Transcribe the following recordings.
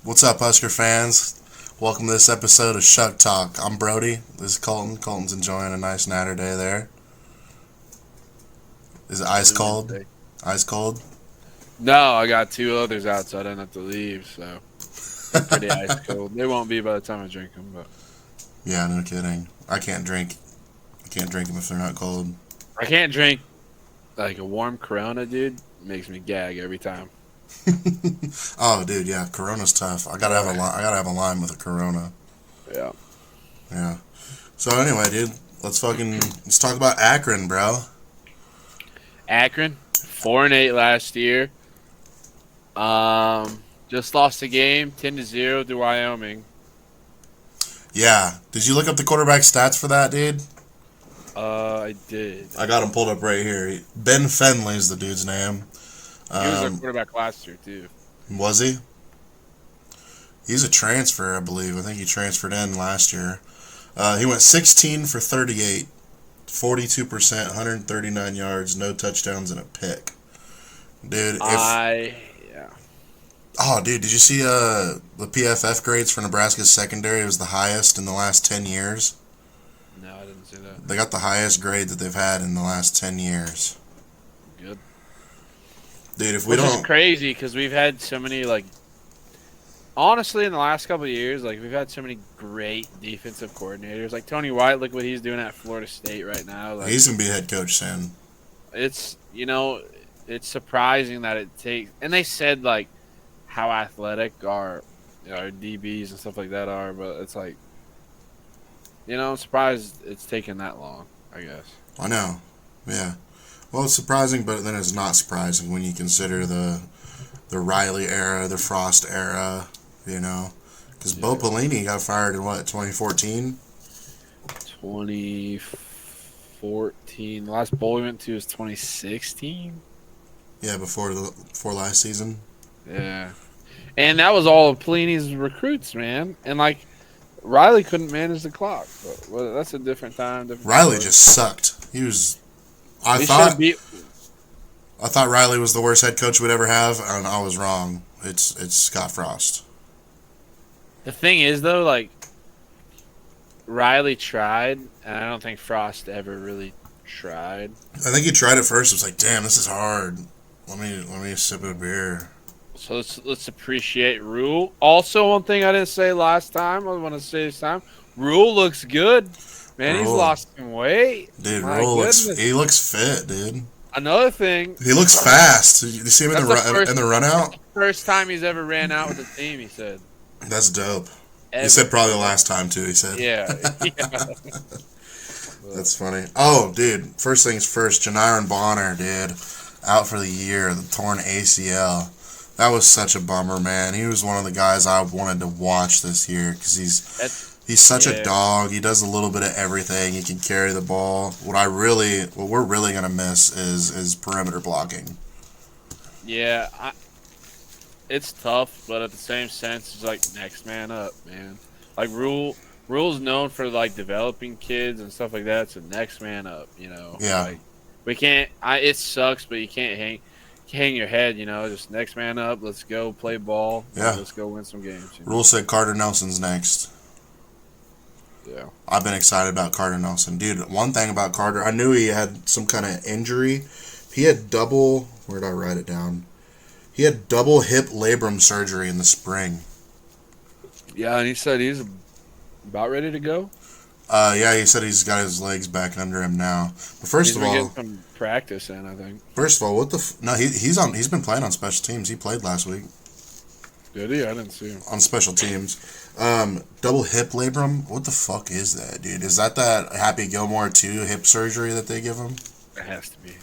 What's up, Husker fans? Welcome to this episode of Shuck Talk. I'm Brody. This is Koalton. Koalton's enjoying a nice natter day there. Is it ice cold? Wednesday. Ice cold? No, I got two others out, so I didn't have to leave. So they're pretty ice cold. They won't be by the time I drink them. But Yeah, no kidding. I can't drink. I can't drink them if they're not cold. I can't drink like a warm Corona, dude. It makes me gag every time. Oh, dude, yeah, Corona's tough. I gotta have a lime with a Corona. Yeah. Yeah. So anyway, dude, let's talk about Akron, bro. Akron, 4-8 last year. Just lost a game, 10-0 to Wyoming. Yeah. Did you look up the quarterback stats for that, dude? I did. I got him pulled up right here. Ben Fenley's the dude's name. He was our quarterback last year too. Was he? He's a transfer, I believe. I think he transferred in last year. He went 16 for 38, 42%, 139 yards, no touchdowns, and a pick. Dude, Yeah. Oh, dude, did you see the PFF grades for Nebraska's secondary? It was the highest in the last 10 years. No, I didn't see that. They got the highest grade that they've had in the last 10 years. Good. Dude, if we Which don't... is crazy because we've had so many, like, honestly, in the last couple of years, like, we've had so many great defensive coordinators. Like, Tony White, look what he's doing at Florida State right now. Like, He's going to be head coach soon. it's, it's surprising that it takes, and they said, like, how athletic our DBs and stuff like that are, but it's like, I'm surprised it's taken that long, I guess. I know. Yeah. Well, it's surprising, but then it's not surprising when you consider the Riley era, the Frost era, Because Bo Pelini got fired in, 2014? 2014. The last bowl we went to was 2016. Yeah, before last season. Yeah. And that was all of Pelini's recruits, man. And, like, Riley couldn't manage the clock. But that's a different time. Riley just sucked. He was... I thought Riley was the worst head coach we'd ever have, and I was wrong. It's Scott Frost. The thing is, though, like, Riley tried, and I don't think Frost ever really tried. I think he tried it first. It was like, damn, this is hard. Let me sip a beer. So let's appreciate Rule. Also, one thing I didn't say last time, I want to say this time, Rule looks good. Man, he's lost some weight. Dude, Rule looks fit, dude. Another thing. He looks fast. You see him in the run out? First time he's ever ran out with the team, he said. That's dope. He said probably the last time, too, he said. Yeah. That's funny. Oh, dude, first things first, Janiron Bonner, dude, out for the year, the torn ACL. That was such a bummer, man. He was one of the guys I wanted to watch this year because he's such a dog. He does a little bit of everything. He can carry the ball. What we're really gonna miss is perimeter blocking. Yeah, it's tough, but at the same sense, it's like next man up, man. Like Rule's known for like developing kids and stuff like that. So next man up, Yeah. Like, we can't. It sucks, but you can't hang your head, just next man up. Let's go play ball. Yeah. Let's go win some games. Rule said Carter Nelson's next. Yeah. I've been excited about Carter Nelson. Dude, one thing about Carter, I knew he had some kind of injury. He had where did I write it down? He had double hip labrum surgery in the spring. Yeah, and he said he's about ready to go. Yeah, he said he's got his legs back under him now. But first of all, getting some practice in, I think. First of all, no, he's been playing on special teams. He played last week. Did he? I didn't see him. On special teams. Double hip labrum? What the fuck is that, dude? Is that Happy Gilmore 2 hip surgery that they give him? It has to be.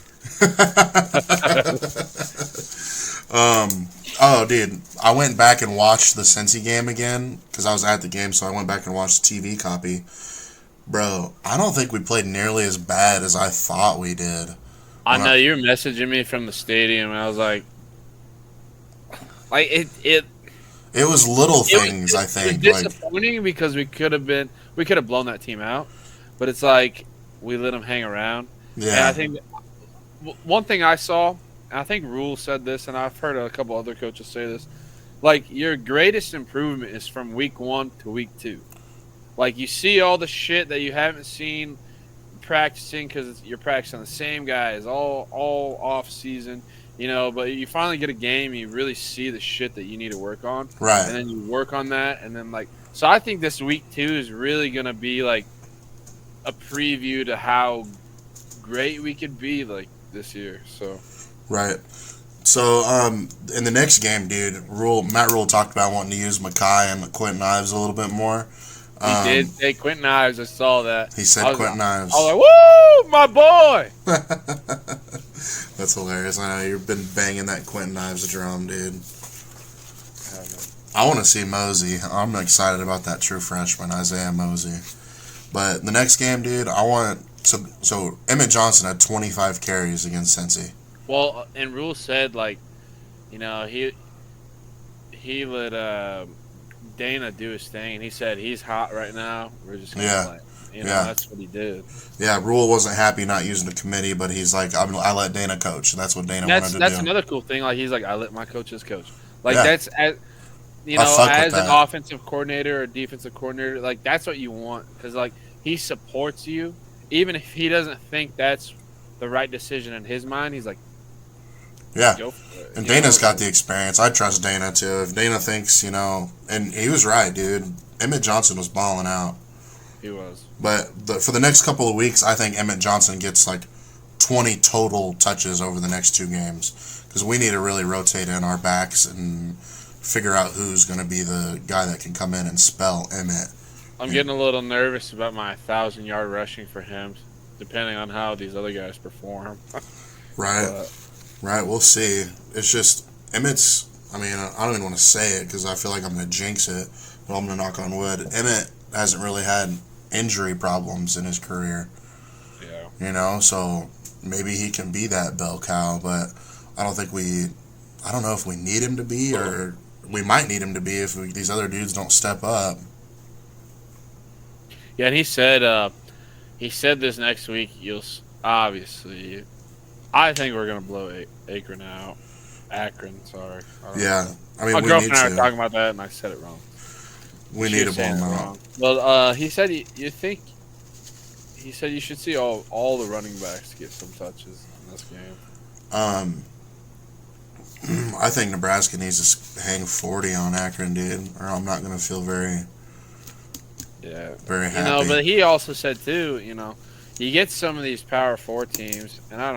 Oh, dude, I went back and watched the Cincy game again because I was at the game, so I went back and watched the TV copy. Bro, I don't think we played nearly as bad as I thought we did. I know you were messaging me from the stadium, and I was like it was little things. I think it was disappointing because we could have blown that team out, but it's like we let them hang around. Yeah, and I think one thing I saw, and I think Rule said this, and I've heard a couple other coaches say this. Like, your greatest improvement is from week 1 to week 2. Like, you see all the shit that you haven't seen practicing because you're practicing the same guys all off season, but you finally get a game, you really see the shit that you need to work on, Right. and then you work on that, and then, like, so I think this week 2 is really going to be, like, a preview to how great we could be, like, this year, so. Right. So, in the next game, dude, Matt Rule talked about wanting to use Mackay and Quentin Ives a little bit more. He did say Quentin Ives. I saw that. He said Quentin Ives. I was like, woo, my boy. That's hilarious. I know you've been banging that Quentin Ives drum, dude. I want to see Mosey. I'm excited about that true freshman, Isaiah Mosey. But the next game, dude, so Emmett Johnson had 25 carries against Cincy. Well, and Rule said, like, he let Dana do his thing, and he said he's hot right now. We're just gonna that's what he did. Yeah, Rule wasn't happy not using the committee, but he's like, I let Dana coach. That's what Dana wanted to do. That's another cool thing. Like, he's like, I let my coaches coach. Like, that's as an offensive coordinator or defensive coordinator, like, that's what you want, because, like, he supports you, even if he doesn't think that's the right decision in his mind. He's like, yeah, and Dana's got the experience. I trust Dana too. If Dana thinks, and he was right, dude. Emmett Johnson was balling out. He was. But for the next couple of weeks, I think Emmett Johnson gets like 20 total touches over the next 2 games, because we need to really rotate in our backs and figure out who's going to be the guy that can come in and spell Emmett. I'm getting a little nervous about my 1,000-yard rushing for him, depending on how these other guys perform. Right. Right, we'll see. It's just, Emmett's, I don't even want to say it because I feel like I'm going to jinx it, but I'm going to knock on wood. Emmett hasn't really had injury problems in his career. Yeah. So maybe he can be that bell cow, but I don't know if we need him to be, or we might need him to be if these other dudes don't step up. Yeah, and he said this next week, obviously, I think we're going to blow Akron out. Akron, sorry. Yeah. My girlfriend and I were talking about that, and I said it wrong. We need to blow them out. Well, he said he said you should see all the running backs get some touches in this game. I think Nebraska needs to hang 40 on Akron, dude, or I'm not going to feel very happy. But he also said, too, you get some of these Power 4 teams, and I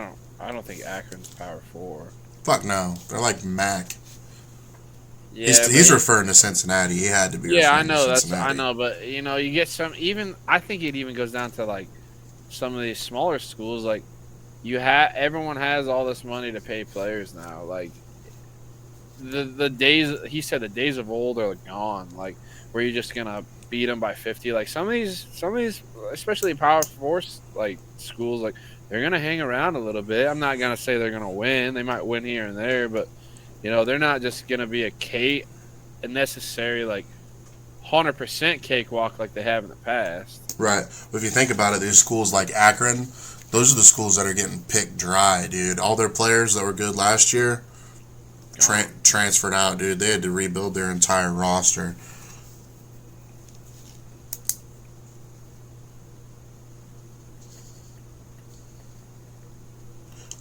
don't think Akron's Power 4. Fuck no. They're like MAC. Yeah, he's referring to Cincinnati. He had to be referring to Cincinnati. I know, but, you get some, I think it even goes down to, like, some of these smaller schools, like, everyone has all this money to pay players now. Like, the days, he said the days of old are gone, like, where you're just going to beat them by 50. Like, some of these, especially Power 4, like, schools, like, they're going to hang around a little bit. I'm not going to say they're going to win. They might win here and there, but, they're not just going to be a necessary, like, 100% cakewalk like they have in the past. Right. But if you think about it, these schools like Akron, those are the schools that are getting picked dry, dude. All their players that were good last year transferred out, dude. They had to rebuild their entire roster.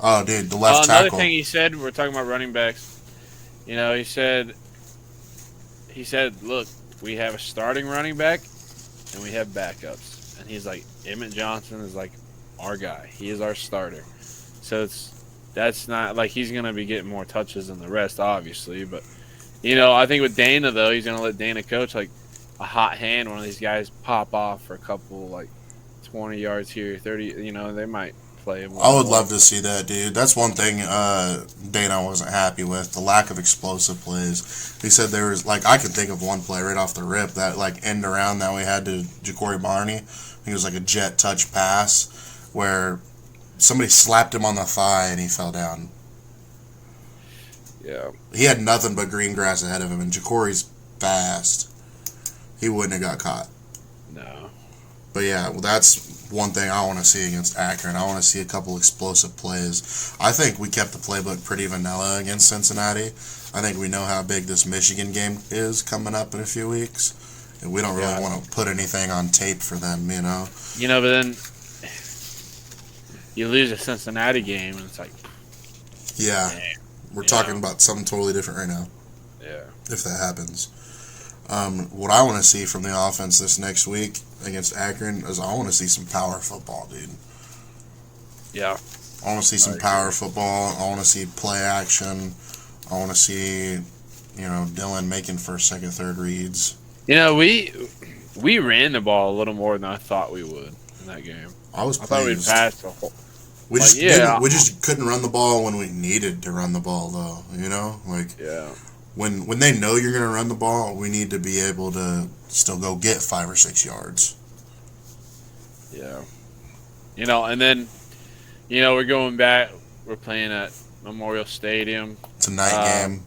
Oh, dude, the left tackle. Another thing he said, we're talking about running backs. He said, look, we have a starting running back and we have backups. And he's like, Emmett Johnson is like our guy. He is our starter. So that's not like he's going to be getting more touches than the rest, obviously. But, I think with Dana, though, he's going to let Dana coach like a hot hand. One of these guys pop off for a couple, like 20 yards here, 30, they might play him. I would love to see that, dude. That's one thing Dana wasn't happy with, the lack of explosive plays. He said there was, like, I can think of one play right off the rip, that, like, end around that we had to Ja'Cory Barney. I think it was like a jet touch pass where somebody slapped him on the thigh and he fell down. Yeah. He had nothing but green grass ahead of him, and Ja'Cory's fast. He wouldn't have got caught. No. But yeah, well, that's one thing I want to see against Akron. I want to see a couple explosive plays. I think we kept the playbook pretty vanilla against Cincinnati. I think we know how big this Michigan game is coming up in a few weeks. And we don't really want to put anything on tape for them, you know? But then you lose a Cincinnati game, and it's like... Yeah. Man, we're talking about something totally different right now. Yeah. If that happens. What I want to see from the offense this next week against Akron is I want to see some power football, dude. Yeah. I want to see some power football. I want to see play action. I want to see, Dylan making first, second, third reads. We ran the ball a little more than I thought we would in that game. I thought we'd pass the whole... We just couldn't run the ball when we needed to run the ball, though. When they know you're going to run the ball, we need to be able to still go get 5 or 6 yards. Yeah. And then, we're going back. We're playing at Memorial Stadium. It's a night game.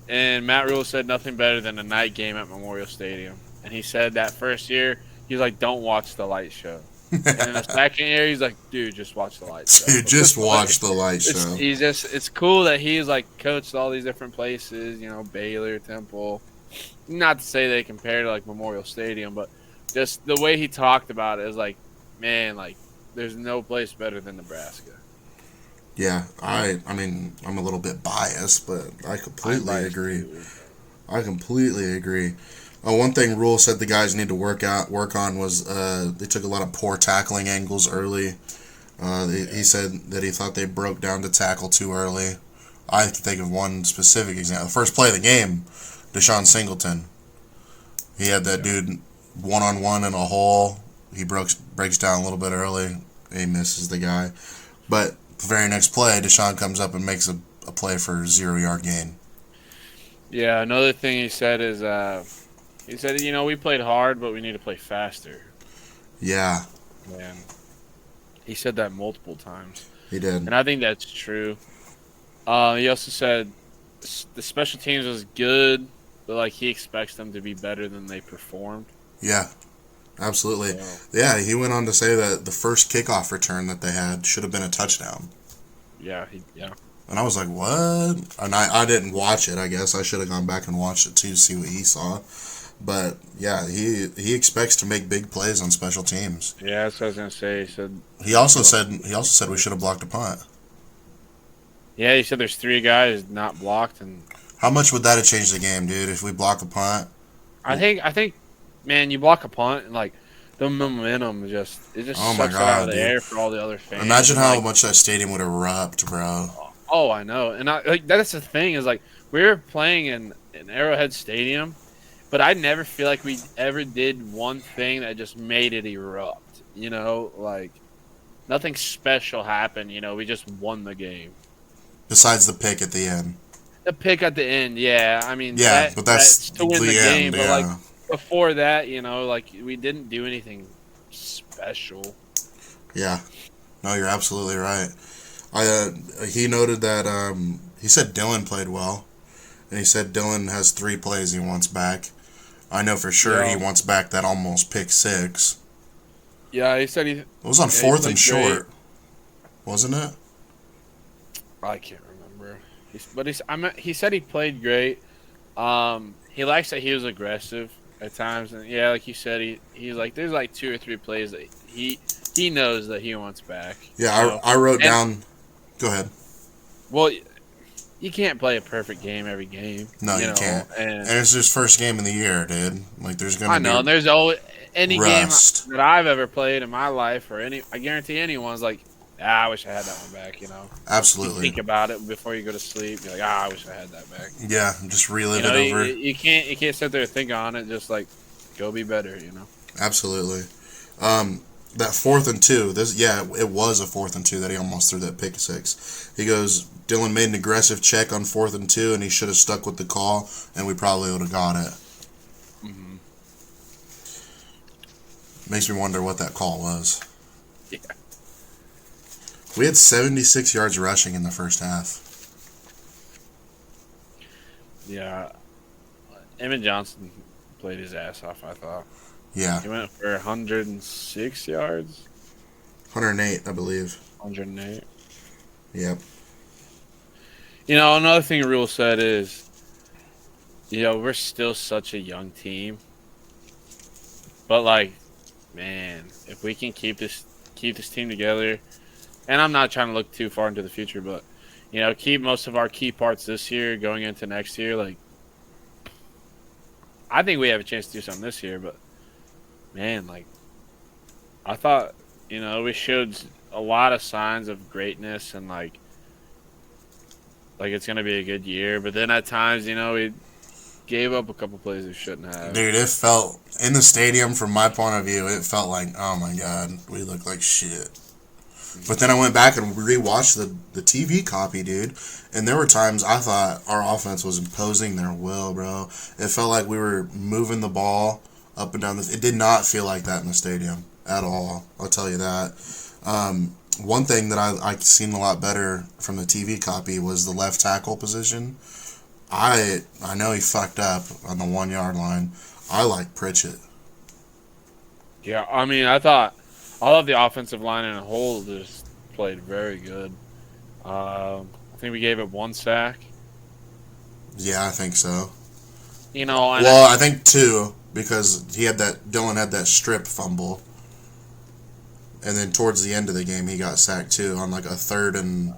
And Matt Rule said nothing better than a night game at Memorial Stadium. And he said that first year, he was like, don't watch the light show. And in the second year, he's like, dude, just watch the light show. Dude, just watch the light show. It's cool that he's like coached all these different places, Baylor, Temple. Not to say they compare to like Memorial Stadium, but just the way he talked about it is like, man, like there's no place better than Nebraska. Yeah, I mean, I'm a little bit biased, but I completely agree. I completely agree. One thing Rule said the guys need to work on was they took a lot of poor tackling angles early. He said that he thought they broke down to tackle too early. I can think of one specific example. The first play of the game, Deshaun Singleton. He had that dude one-on-one in a hole. He breaks down a little bit early. He misses the guy. But the very next play, Deshaun comes up and makes a play for a 0-yard gain. Yeah, another thing he said is... he said, we played hard, but we need to play faster. Yeah. And he said that multiple times. He did. And I think that's true. He also said the special teams was good, but, like, he expects them to be better than they performed. Yeah, absolutely. Yeah, he went on to say that the first kickoff return that they had should have been a touchdown. Yeah, And I was like, what? And I didn't watch it, I guess. I should have gone back and watched it, too, to see what he saw. But, yeah, he expects to make big plays on special teams. Yeah, that's what I was going to say. He also said we should have blocked a punt. Yeah, he said there's 3 guys not blocked. And how much would that have changed the game, dude, if we block a punt? I think, man, you block a punt, and, like, the momentum sucks it out of the air for all the other fans. Imagine how much that stadium would erupt, bro. Oh, I know. And that's the thing is, like, we were playing in Arrowhead Stadium, but I never feel like we ever did one thing that just made it erupt. Like, nothing special happened. We just won the game. Besides the pick at the end. The pick at the end, yeah. I mean, but that's to win the end, game. Yeah. But, like, before that, like, we didn't do anything special. Yeah. No, you're absolutely right. He noted that he said Dylan played well, and he said Dylan has 3 plays he wants back. I know for sure he wants back that almost pick 6. Yeah, he said it was on 4th and short, wasn't it? I can't remember. He said he played great. He likes that he was aggressive at times, and yeah, like you said, he's like there's like 2 or 3 plays that he knows that he wants back. Yeah, I wrote down. Go ahead. Well, you can't play a perfect game every game. No, you can't. And it's his first game in the year, dude. Like, there's gonna. I know. And there's always any rust. game that I've ever played in my life, or I guarantee anyone's like, I wish I had that one back. Absolutely. You think about it before you go to sleep. You're like, I wish I had that back. Yeah, just relive it over. You can't sit there and think on it. Just like, go be better. Absolutely. That 4th and 2, it was a 4th and 2 that he almost threw that pick 6. He goes, Dylan made an aggressive check on 4th and 2, and he should have stuck with the call, and we probably would have got it. Mm-hmm. Makes me wonder what that call was. Yeah. We had 76 yards rushing in the first half. Yeah. Emmett Johnson played his ass off, I thought. Yeah. He went for 106 yards. 108, I believe. 108. Yep. Another thing Rule said is, we're still such a young team, but like, man, if we can keep this team together, and I'm not trying to look too far into the future, but keep most of our key parts this year going into next year, like I think we have a chance to do something this year. But man, like I thought, we showed a lot of signs of greatness and like it's gonna be a good year. But then at times, we gave up a couple plays we shouldn't have. Dude, it felt in the stadium from my point of view, it felt like, oh my god, we look like shit. But then I went back and rewatched the TV copy, dude, and there were times I thought our offense was imposing their will, bro. It felt like we were moving the ball up and down. It did not feel like that in the stadium at all. I'll tell you that. One thing that I seen a lot better from the TV copy was the left tackle position. I know he fucked up on the 1 yard line. I like Pritchett. Yeah, I mean, I thought all of the offensive line in a whole just played very good. I think we gave it 1 sack. Yeah, I think so. Well, I think 2 because Dylan had that strip fumble, and then towards the end of the game he got sacked too on like a third and.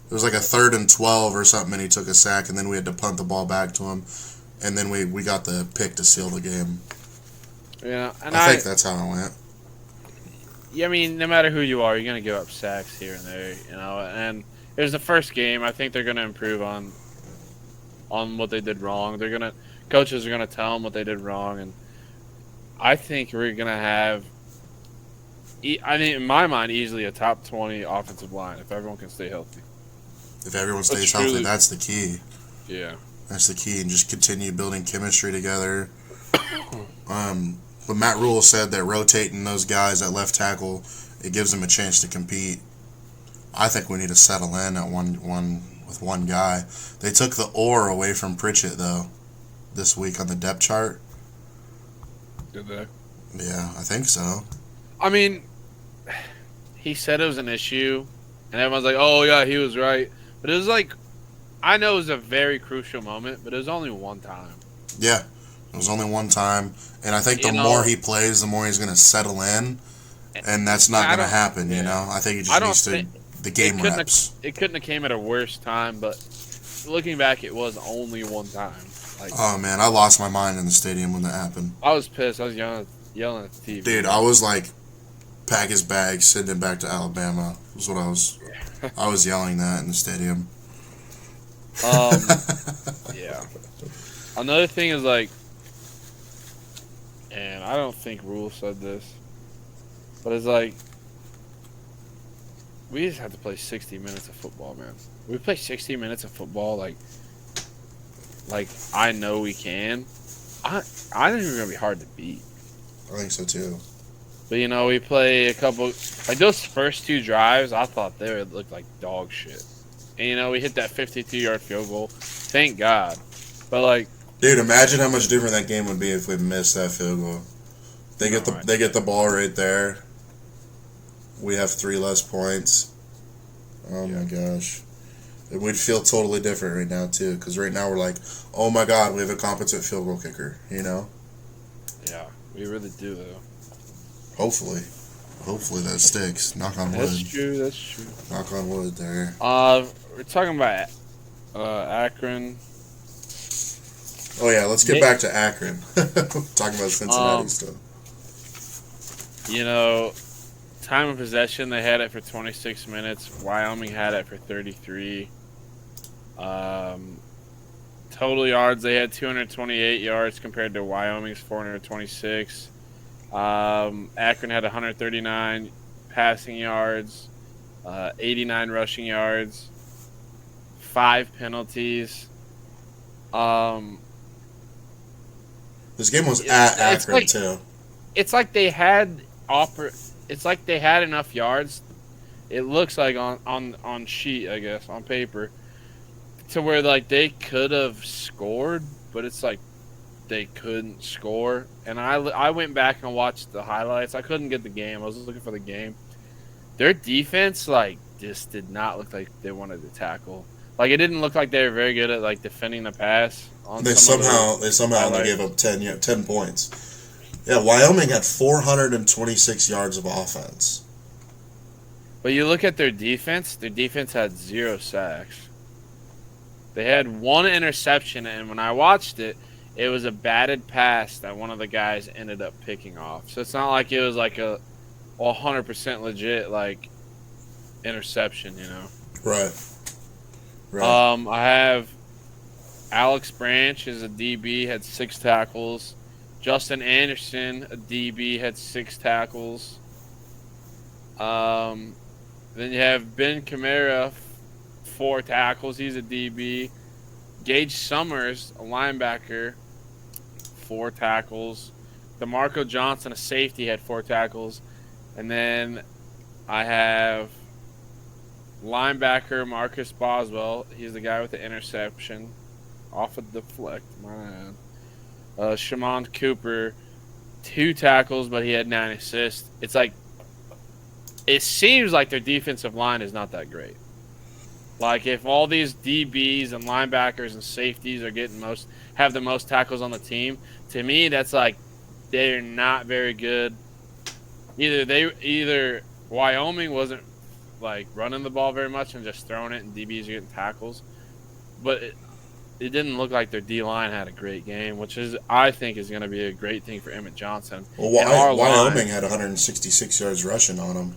It was like a 3rd and 12 or something, and he took a sack, and then we had to punt the ball back to him, and then we got the pick to seal the game. Yeah, and I think that's how it went. Yeah, I mean, no matter who you are, you're gonna give up sacks here and there, And it was the first game. I think they're gonna improve on what they did wrong. Coaches are gonna tell them what they did wrong, and I think we're gonna have. I mean, in my mind, easily a top 20 offensive line if everyone can stay healthy. If everyone stays healthy, that's the key. Yeah. That's the key, and just continue building chemistry together. But Matt Rule said that rotating those guys at left tackle, it gives them a chance to compete. I think we need to settle in at with one guy. They took the or away from Pritchett, though, this week on the depth chart. Did they? Yeah, I think so. I mean, he said it was an issue, and everyone's like, oh, yeah, he was right. But it was like, I know it was a very crucial moment, but it was only one time. Yeah, it was only one time. And I think the more he plays, the more he's going to settle in. And that's not going to happen, I think he just needs the game reps. It couldn't have came at a worse time, but looking back, it was only one time. Oh, man, I lost my mind in the stadium when that happened. I was pissed. I was yelling at the TV. Dude, I was like, pack his bags, send him back to Alabama. Was what I was. I was yelling that in the stadium. Yeah. Another thing is and I don't think Rule said this, but it's like, we just have to play 60 minutes of football, man. We play 60 minutes of football, like I know we can. I think we're gonna be hard to beat. I think so too. But we play a couple those first 2 drives. I thought they would look like dog shit, and we hit that 52-yard field goal. Thank God. But dude, imagine how much different that game would be if we missed that field goal. They get the ball right there. We have 3 less points. Oh my gosh. And we'd feel totally different right now too, because right now we're like, oh my god, we have a competent field goal kicker, Yeah, we really do though. Hopefully that sticks. Knock on wood. That's true. Knock on wood there. We're talking about Akron. Oh yeah, let's get back to Akron. Talking about Cincinnati stuff. Time of possession, they had it for 26 minutes. Wyoming had it for 33. Total yards, they had 228 yards compared to Wyoming's 426. Akron had 139 passing yards, 89 rushing yards, 5 penalties. This game was at Akron too. It's like they had enough yards. It looks like on sheet, I guess, on paper, to where they could have scored, but it's like they couldn't score. And I went back and watched the highlights. I couldn't get the game. I was looking for the game. Their defense just did not look like they wanted to tackle. Like it didn't look like they were very good at like defending the pass. On They some of somehow only gave up 10 points. Yeah, Wyoming had 426 yards of offense. But you look at their defense. Their defense had 0 sacks. They had 1 interception, and when I watched it, it was a batted pass that one of the guys ended up picking off. So it's not like it was like a 100% legit like interception, you know. Right. Right. I have Alex Branch is a DB, had 6 tackles. Justin Anderson, a DB, had 6 tackles. Then you have Ben Kamara, 4 tackles. He's a DB. Gage Summers, a linebacker, 4 tackles. DeMarco Johnson, a safety, had 4 tackles. And then I have linebacker Marcus Boswell. He's the guy with the interception off a deflect. My bad. Shimon Cooper, 2 tackles, but he had 9 assists. It's like it seems like their defensive line is not that great. Like if all these DBs and linebackers and safeties are have the most tackles on the team, to me that's like they're not very good. Either Wyoming wasn't like running the ball very much and just throwing it, and DBs are getting tackles, but it didn't look like their D line had a great game, which I think is going to be a great thing for Emmett Johnson. Well, Wyoming had 166 yards rushing on them.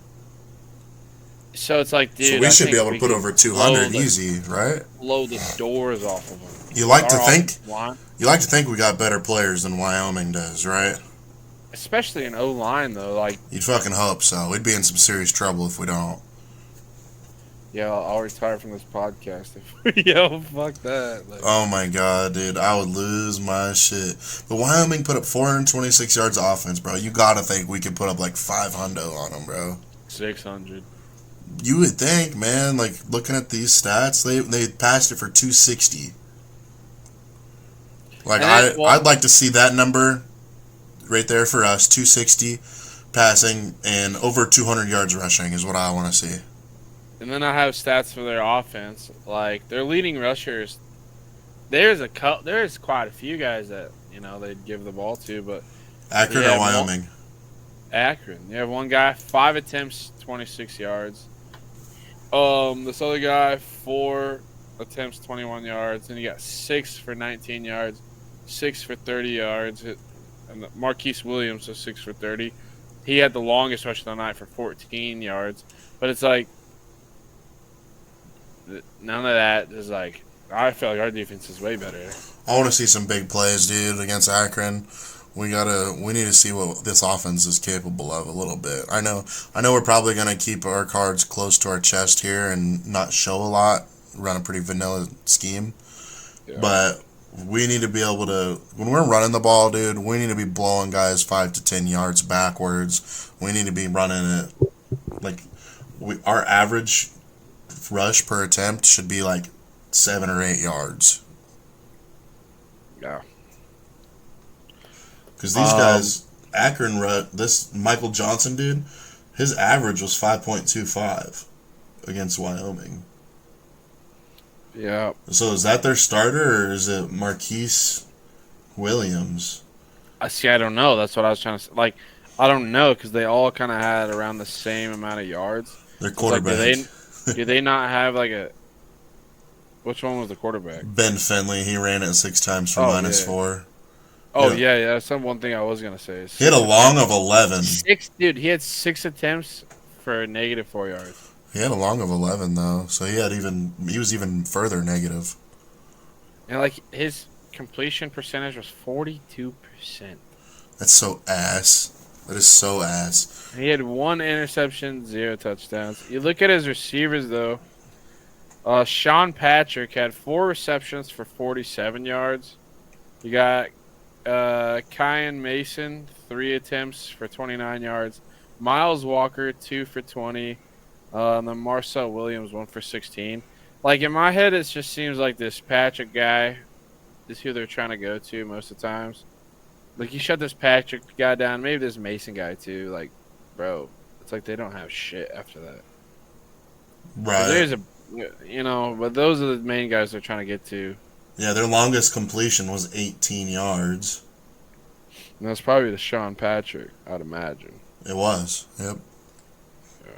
So it's like, dude, so we should be able to put over 200 easy, right? Blow the doors off of them. You like to think we got better players than Wyoming does, right? Especially in O-line, though. Like you'd fucking hope so. We'd be in some serious trouble if we don't. Yeah, I'll retire from this podcast if yo, fuck that. Like, oh my god, dude, I would lose my shit. But Wyoming put up 426 yards of offense, bro. You gotta think we could put up like 500 on them, bro. 600. You would think, man. Like looking at these stats, they passed it for 260. Like I'd like to see that number right there for us, 260 passing and over 200 yards rushing is what I want to see. And then I have stats for their offense. Like their leading rushers, there's quite a few guys that they'd give the ball to, but Akron or Wyoming? Akron. You have one guy, 5 attempts, 26 yards. This other guy, 4 attempts, 21 yards, and you got 6 for 19 yards, 6 for 30 yards. And Marquise Williams was 6 for 30. He had the longest rush of the night for 14 yards. But it's like none of that is like. I feel like our defense is way better. I want to see some big plays, dude, against Akron. We need to see what this offense is capable of a little bit. I know we're probably gonna keep our cards close to our chest here and not show a lot, run a pretty vanilla scheme. Yeah. But we need to be able to, when we're running the ball, dude, we need to be blowing guys 5 to 10 yards backwards. We need to be running it like our average rush per attempt should be like 7 or 8 yards. Yeah. Because these guys, Akron, this Michael Johnson dude, his average was 5.25 against Wyoming. Yeah. So is that their starter, or is it Marquise Williams? I don't know. That's what I was trying to say. Like, I don't know, because they all kind of had around the same amount of yards. Their quarterback. Like, do they not have like a... Which one was the quarterback? Ben Finley. He ran it 6 times for -4. Oh, yeah. That's one thing I was going to say. He had a long of 11. He had 6 attempts for -4 yards. He had a long of 11, though, so he was even further negative. And, like, his completion percentage was 42%. That's so ass. That is so ass. He had 1 interception, 0 touchdowns. You look at his receivers, though. Sean Patrick had 4 receptions for 47 yards. You got Kyan Mason, 3 attempts for 29 yards. Miles Walker, 2 for 20. And then Marcel Williams, 1 for 16. Like, in my head, it just seems like this Patrick guy is who they're trying to go to most of the times. Like, you shut this Patrick guy down, maybe this Mason guy, too. Like, bro, it's like they don't have shit after that. Right. but those are the main guys they're trying to get to. Yeah, their longest completion was 18 yards. And that's probably the Sean Patrick, I'd imagine. It was. Yep. Yeah.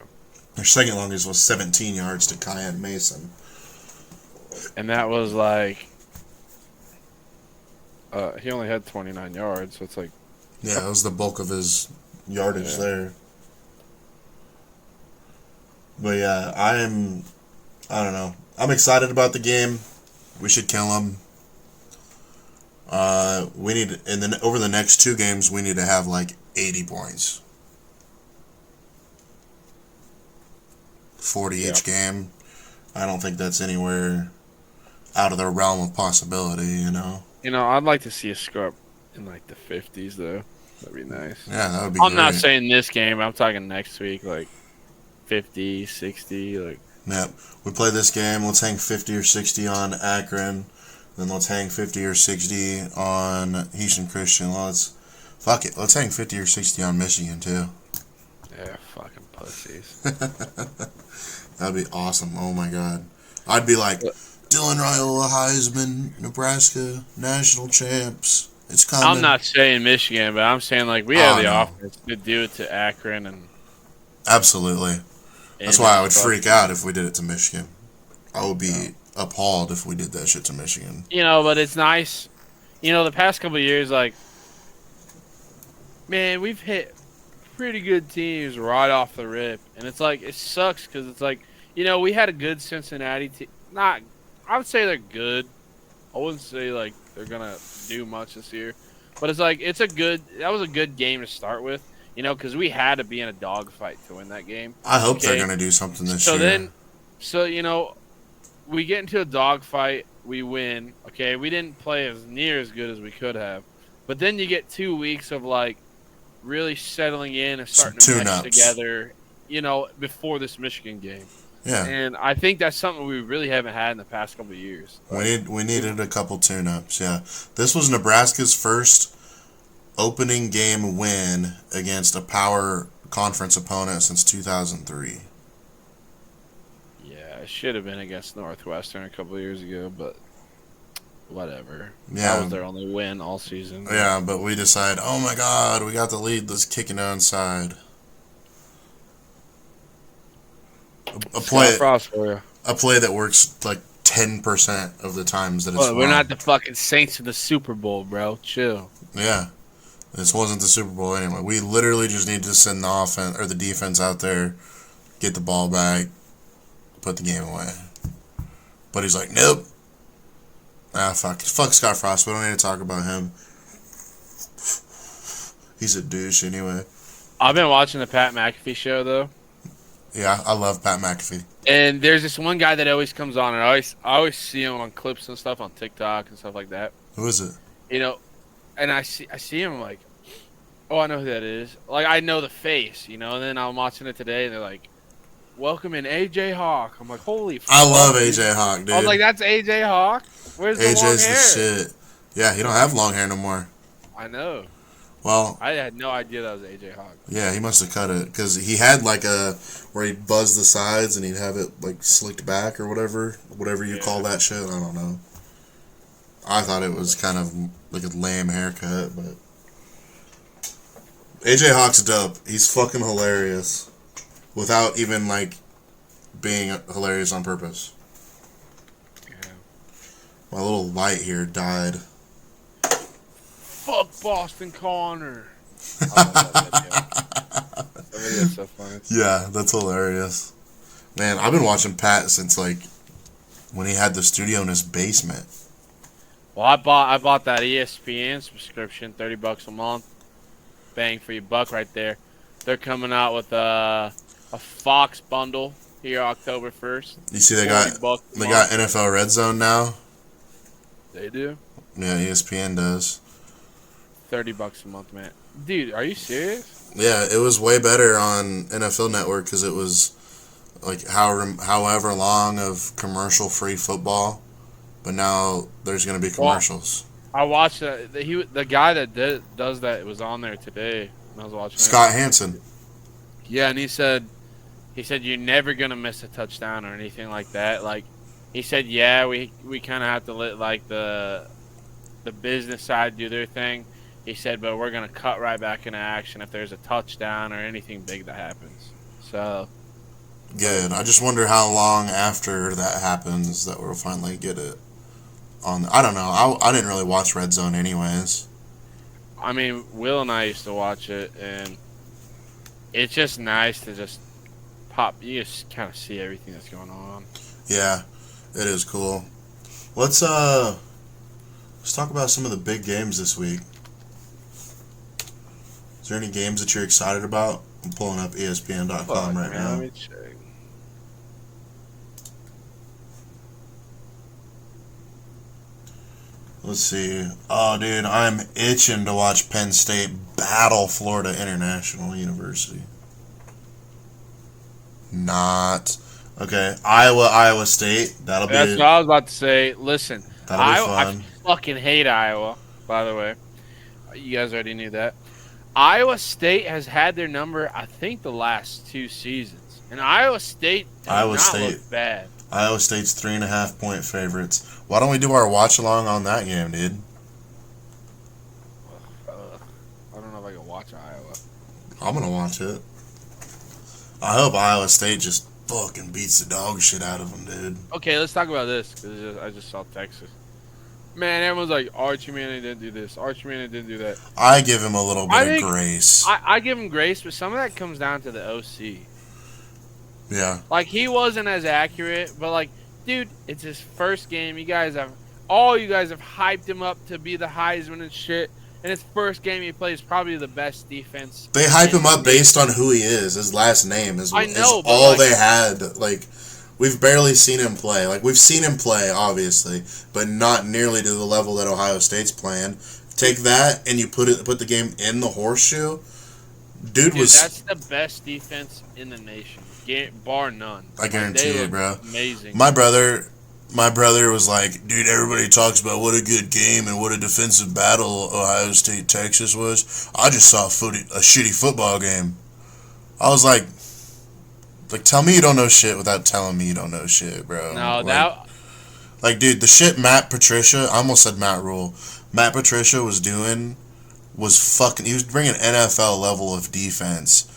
Their second longest was 17 yards to Cayenne Mason. And that was like, he only had 29 yards, so it's like. Yeah, that was the bulk of his yardage there. But yeah, I don't know. I'm excited about the game. We should kill them. We need, and then over the next 2 games, we need to have like 80 points. 40 each game. I don't think that's anywhere out of the realm of possibility, I'd like to see a score up in like the 50s, though. That'd be nice. Yeah, that would be I'm great. not saying this game. I'm talking next week, like 50, 60, like. Yep. We play this game. Let's hang 50 or 60 on Akron. Then let's hang 50 or 60 on Houston Christian. Fuck it. Let's hang 50 or 60 on Michigan, too. Yeah, fucking pussies. That'd be awesome. Oh, my God. I'd be like, Dylan Raiola, Heisman, Nebraska, national champs. It's coming. I'm not saying Michigan, but I'm saying, like, we have the offense to do it to Akron. And absolutely. That's why I would freak out if we did it to Michigan. I would be appalled if we did that shit to Michigan. But it's nice. The past couple of years, like, man, we've hit pretty good teams right off the rip. And it's like, it sucks because it's like, we had a good Cincinnati team. I would say they're good. I wouldn't say, like, they're going to do much this year. But it's like, that was a good game to start with. Because we had to be in a dogfight to win that game. I hope they're going to do something this year. We get into a dogfight, we win. Okay, we didn't play as near as good as we could have. But then you get 2 weeks of, like, really settling in and starting to mesh together, before this Michigan game. Yeah. And I think that's something we really haven't had in the past couple of years. We needed a couple tune-ups, yeah. This was Nebraska's first opening game win against a power conference opponent since 2003. Yeah, it should have been against Northwestern a couple of years ago, but whatever. Yeah. That was their only win all season. Yeah, but we decided, oh my God, we got the lead, let's kick it onside. A play that works like 10% of the times that it's we're not the fucking Saints of the Super Bowl, bro. Chill. Yeah. This wasn't the Super Bowl anyway. We literally just need to send the offense or the defense out there, get the ball back, put the game away. But he's like, nope. Fuck Scott Frost. We don't need to talk about him. He's a douche anyway. I've been watching the Pat McAfee show though. Yeah, I love Pat McAfee. And there's this one guy that always comes on, and I always see him on clips and stuff on TikTok and stuff like that. Who is it? And I see him, like, oh, I know who that is. Like, I know the face, and then I'm watching it today, and they're like, welcome in A.J. Hawk. I'm like, holy fuck. I love A.J. Hawk, dude. I was like, that's A.J. Hawk? Where's the long hair? AJ's the shit. Yeah, he don't have long hair no more. I know. Well, I had no idea that was A.J. Hawk. Yeah, he must have cut it, because he had, like, where he'd buzz the sides, and he'd have it, like, slicked back or whatever you call that shit. I don't know. I thought it was kind of like a lame haircut, but AJ Hawk's dope. He's fucking hilarious, without even like being hilarious on purpose. Yeah. My little light here died. Fuck Boston Connor. I love that video. That video's so funny. Yeah, that's hilarious. Man, I've been watching Pat since like when he had the studio in his basement. Well, I bought that ESPN subscription, $30 a month. Bang for your buck right there. They're coming out with a Fox bundle here October 1st. You see they got NFL Red Zone now? They do? Yeah, ESPN does. $30 a month, man. Dude, are you serious? Yeah, it was way better on NFL Network because it was like however long of commercial-free football. But now there's going to be commercials. Well, I watched that. The guy that does that was on there today. And I was watching Scott Hansen. Yeah, and he said he said you're never gonna miss a touchdown or anything like that. Like he said, yeah, we kind of have to let like the business side do their thing. He said, but we're gonna cut right back into action if there's a touchdown or anything big that happens. So good. I just wonder how long after that happens that we'll finally get it on. I don't know. I didn't really watch Red Zone anyways. I mean, Will and I used to watch it, and it's just nice to just pop. You just kind of see everything that's going on. Yeah, it is cool. Let's talk about some of the big games this week. Is there any games that you're excited about? I'm pulling up ESPN.com right now. Let me check. Let's see. Oh, dude, I'm itching to watch Penn State battle Florida International University. Not. Okay, Iowa State. That'll That's be. what I was about to say. Listen, That'll be I fun. fucking hate Iowa, by the way. You guys already knew that. Iowa State has had their number, I think, the last 2 seasons. And Iowa State does not look bad. Iowa State's 3.5-point favorites. Why don't we do our watch along on that game, dude? I don't know if I can watch Iowa. I'm gonna watch it. I hope Iowa State just fucking beats the dog shit out of them, dude. Okay, let's talk about this because I just saw Texas. Man, everyone's like, Archie Manning didn't do this. Archie Manning didn't do that. I give him a little bit of grace. I give him grace, but some of that comes down to the OC. Yeah. Like, he wasn't as accurate, but, like, dude, it's his first game. You guys have hyped him up to be the Heisman and shit. And his first game he plays probably the best defense. They hype him up based on who he is. His last name is all like, they had. Like, we've barely seen him play. Like, we've seen him play, obviously, but not nearly to the level that Ohio State's playing. Take that and you put the game in the horseshoe. Dude, that's the best defense in the nation, bar none. I guarantee it, bro. Amazing. My brother was like, dude, everybody talks about what a good game and what a defensive battle Ohio State Texas was. I just saw a shitty football game. I was like, tell me you don't know shit without telling me you don't know shit, bro. No, dude, the shit Matt Patricia, I almost said Matt Rule. Matt Patricia was doing was fucking. He was bringing NFL level of defense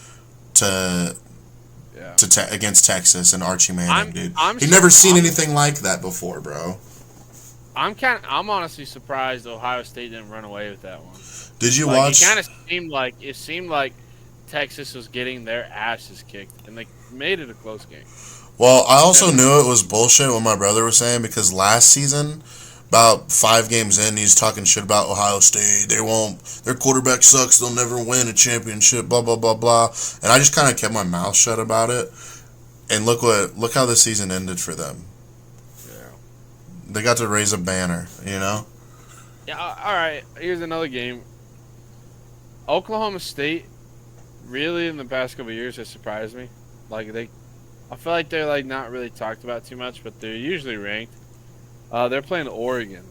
against Texas and Archie Manning, dude. He'd never seen anything like that before, bro. I'm honestly surprised Ohio State didn't run away with that one. Did you watch? It seemed like Texas was getting their asses kicked, and they made it a close game. Well, I also knew it was bullshit what my brother was saying because last season, about 5 games in, he's talking shit about Ohio State. Their quarterback sucks. They'll never win a championship. Blah blah blah blah. And I just kind of kept my mouth shut about it. And look how the season ended for them. Yeah. They got to raise a banner, you know. Yeah. All right. Here's another game. Oklahoma State, really in the past couple of years, has surprised me. I feel like they're like not really talked about too much, but they're usually ranked. They're playing Oregon.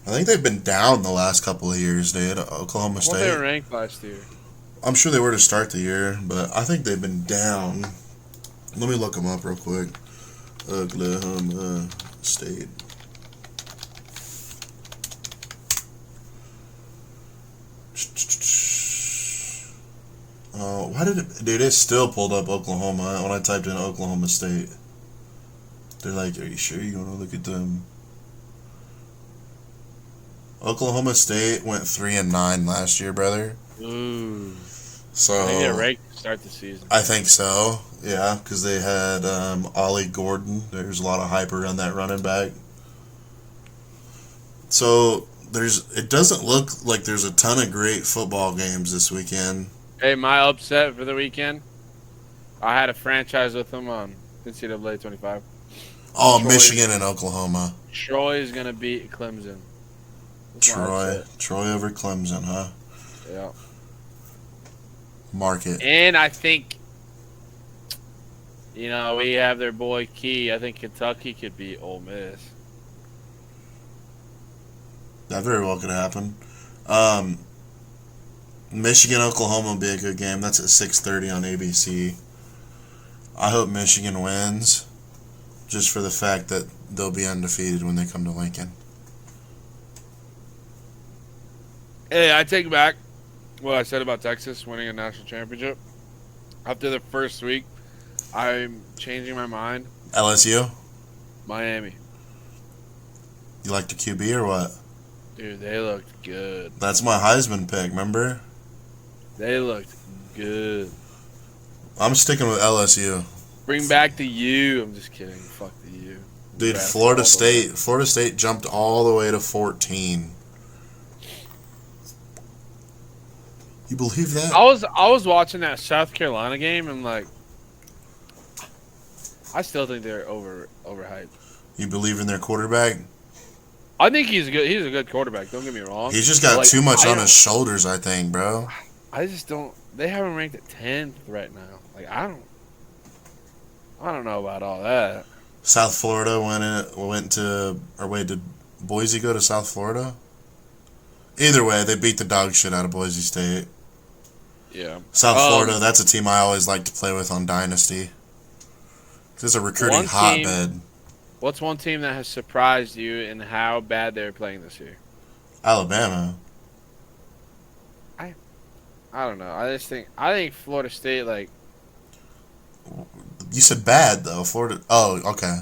I think they've been down the last couple of years, dude. Oklahoma State. They were ranked last year. I'm sure they were to start the year, but I think they've been down. Let me look them up real quick. Oklahoma State. Why did it... Dude, it still pulled up Oklahoma when I typed in Oklahoma State. They're like, are you sure you want to look at them? Oklahoma State went 3-9 last year, brother. Ooh. So... Maybe they're ranked to start the season. I think so. Yeah, because they had Ollie Gordon. There's a lot of hype around that running back. So it doesn't look like there's a ton of great football games this weekend. Hey, my upset for the weekend, I had a franchise with them on NCAA 25. Oh, Michigan and Oklahoma. Troy is going to beat Clemson. Troy over Clemson, huh? Yeah. Mark it. And I think, we have their boy Key. I think Kentucky could beat Ole Miss. That very well could happen. Michigan, Oklahoma will be a good game. That's at 6:30 on ABC. I hope Michigan wins, just for the fact that they'll be undefeated when they come to Lincoln. Hey, I take back what I said about Texas winning a national championship. After the first week, I'm changing my mind. LSU? Miami. You like the QB or what? Dude, they looked good. That's my Heisman pick, remember? They looked good. I'm sticking with LSU. Bring back the U. I'm just kidding. Fuck the U. Dude, Florida State jumped all the way to 14. You believe that? I was watching that South Carolina game and like I still think they're overhyped. You believe in their quarterback? I think he's a good quarterback, don't get me wrong. He's just got too much on his shoulders, I think, bro. I just don't they have him ranked at 10th right now. Like I don't know about all that. South Florida did Boise go to South Florida? Either way, they beat the dog shit out of Boise State. Yeah. South Florida, that's a team I always like to play with on Dynasty. It's a recruiting hotbed. What's one team that has surprised you in how bad they're playing this year? Alabama. I don't know. I think Florida State like. You said bad though. Florida. Oh, okay.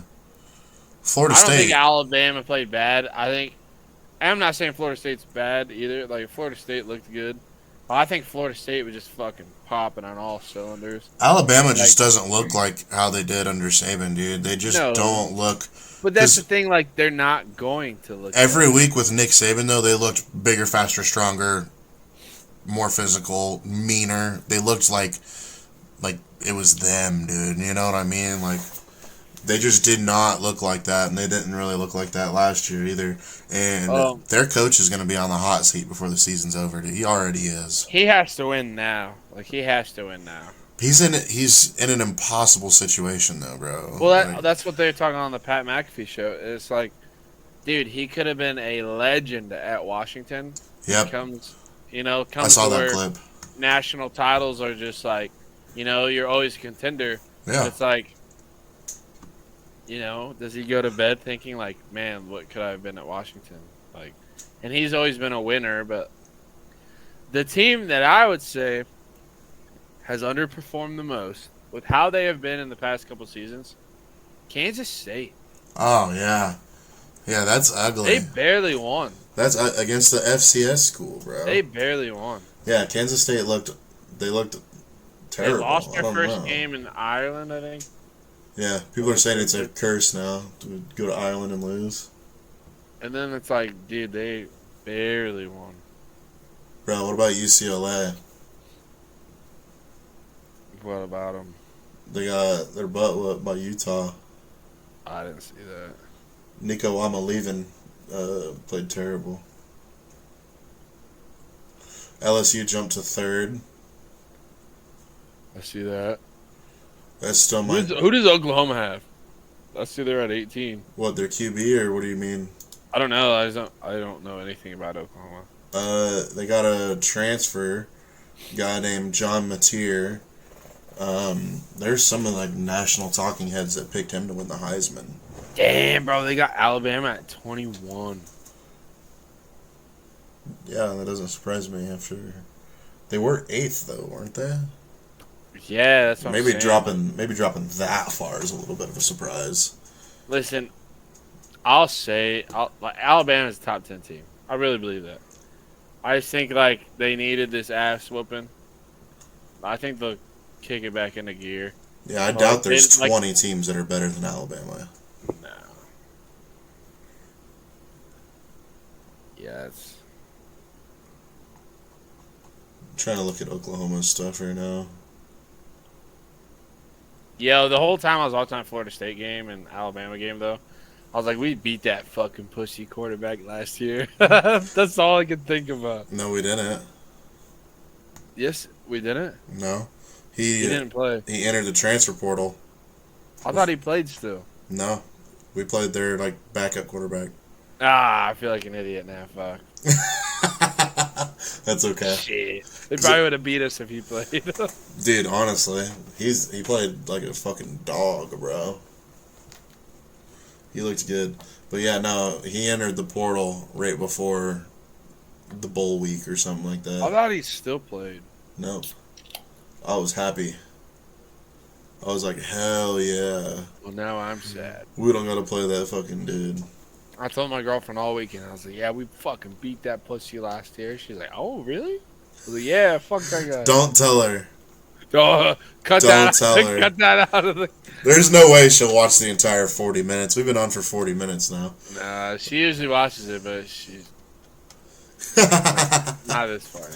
Florida State. I don't think Alabama played bad. I'm not saying Florida State's bad either. Like Florida State looked good. I think Florida State was just fucking popping on all cylinders. Alabama just doesn't look like how they did under Saban, dude. They just don't look. But that's the thing. Like they're not going to look. Every week with Nick Saban though, they looked bigger, faster, stronger, more physical, meaner. They looked like it was them, dude. You know what I mean? Like they just did not look like that, and they didn't really look like that last year either. And their coach is going to be on the hot seat before the season's over, dude. He already is. He has to win now. Like he has to win now. He's in an impossible situation though, bro. Well, that's what they're talking on the Pat McAfee show. It's like, dude, he could have been a legend at Washington. Yep. Comes I saw that clip. National titles are just like, you're always a contender. Yeah. It's like, does he go to bed thinking like, man, what could I have been at Washington? Like, and he's always been a winner, but the team that I would say has underperformed the most with how they have been in the past couple seasons, Kansas State. Oh, yeah. Yeah, that's ugly. They barely won. That's against the FCS school, bro. They barely won. Yeah, Kansas State looked terrible. They lost their first game in Ireland, I think. Yeah, people are saying it's a curse now to go to Ireland and lose. And then it's like, dude, they barely won. Bro, what about UCLA? What about them? They got their butt whooped by Utah. I didn't see that. Nico Amaleven played terrible. LSU jumped to third. I see that. That's still my... Who does Oklahoma have? I see they're at 18. What, their QB, or what do you mean? I don't know. I don't know anything about Oklahoma. They got a transfer guy named John Mateer. There's some of the national talking heads that picked him to win the Heisman. Damn, bro, they got Alabama at 21. Yeah, that doesn't surprise me. After they were 8th though, weren't they? Yeah, that's what I'm saying. Dropping that far is a little bit of a surprise. Listen, I'll say Alabama's a top 10 team. I really believe that. I just think they needed this ass whooping. I think they'll kick it back into gear. Yeah, I doubt there's 20 teams that are better than Alabama. No. Yeah, it's... I'm trying to look at Oklahoma's stuff right now. Yeah, the whole time I was watching that Florida State game and Alabama game, though, I was like, we beat that fucking pussy quarterback last year. That's all I could think about. No, we didn't. Yes, we didn't? No. He didn't play. He entered the transfer portal. I thought he played still. No. We played their, backup quarterback. I feel like an idiot now, fuck. That's okay. Shit. They probably would have beat us if he played. Dude, honestly, he played like a fucking dog, bro. He looked good. But yeah, no, he entered the portal right before the bowl week or something like that. I thought he still played. Nope. I was happy. I was like, hell yeah. Well, now I'm sad. We don't gotta play that fucking dude. I told my girlfriend all weekend, I was like, yeah, we fucking beat that pussy last year. She's like, oh, really? I was like, yeah, fuck that guy. Don't tell her. Cut that out of the... There's no way she'll watch the entire 40 minutes. We've been on for 40 minutes now. Nah, she usually watches it, but she's not this far.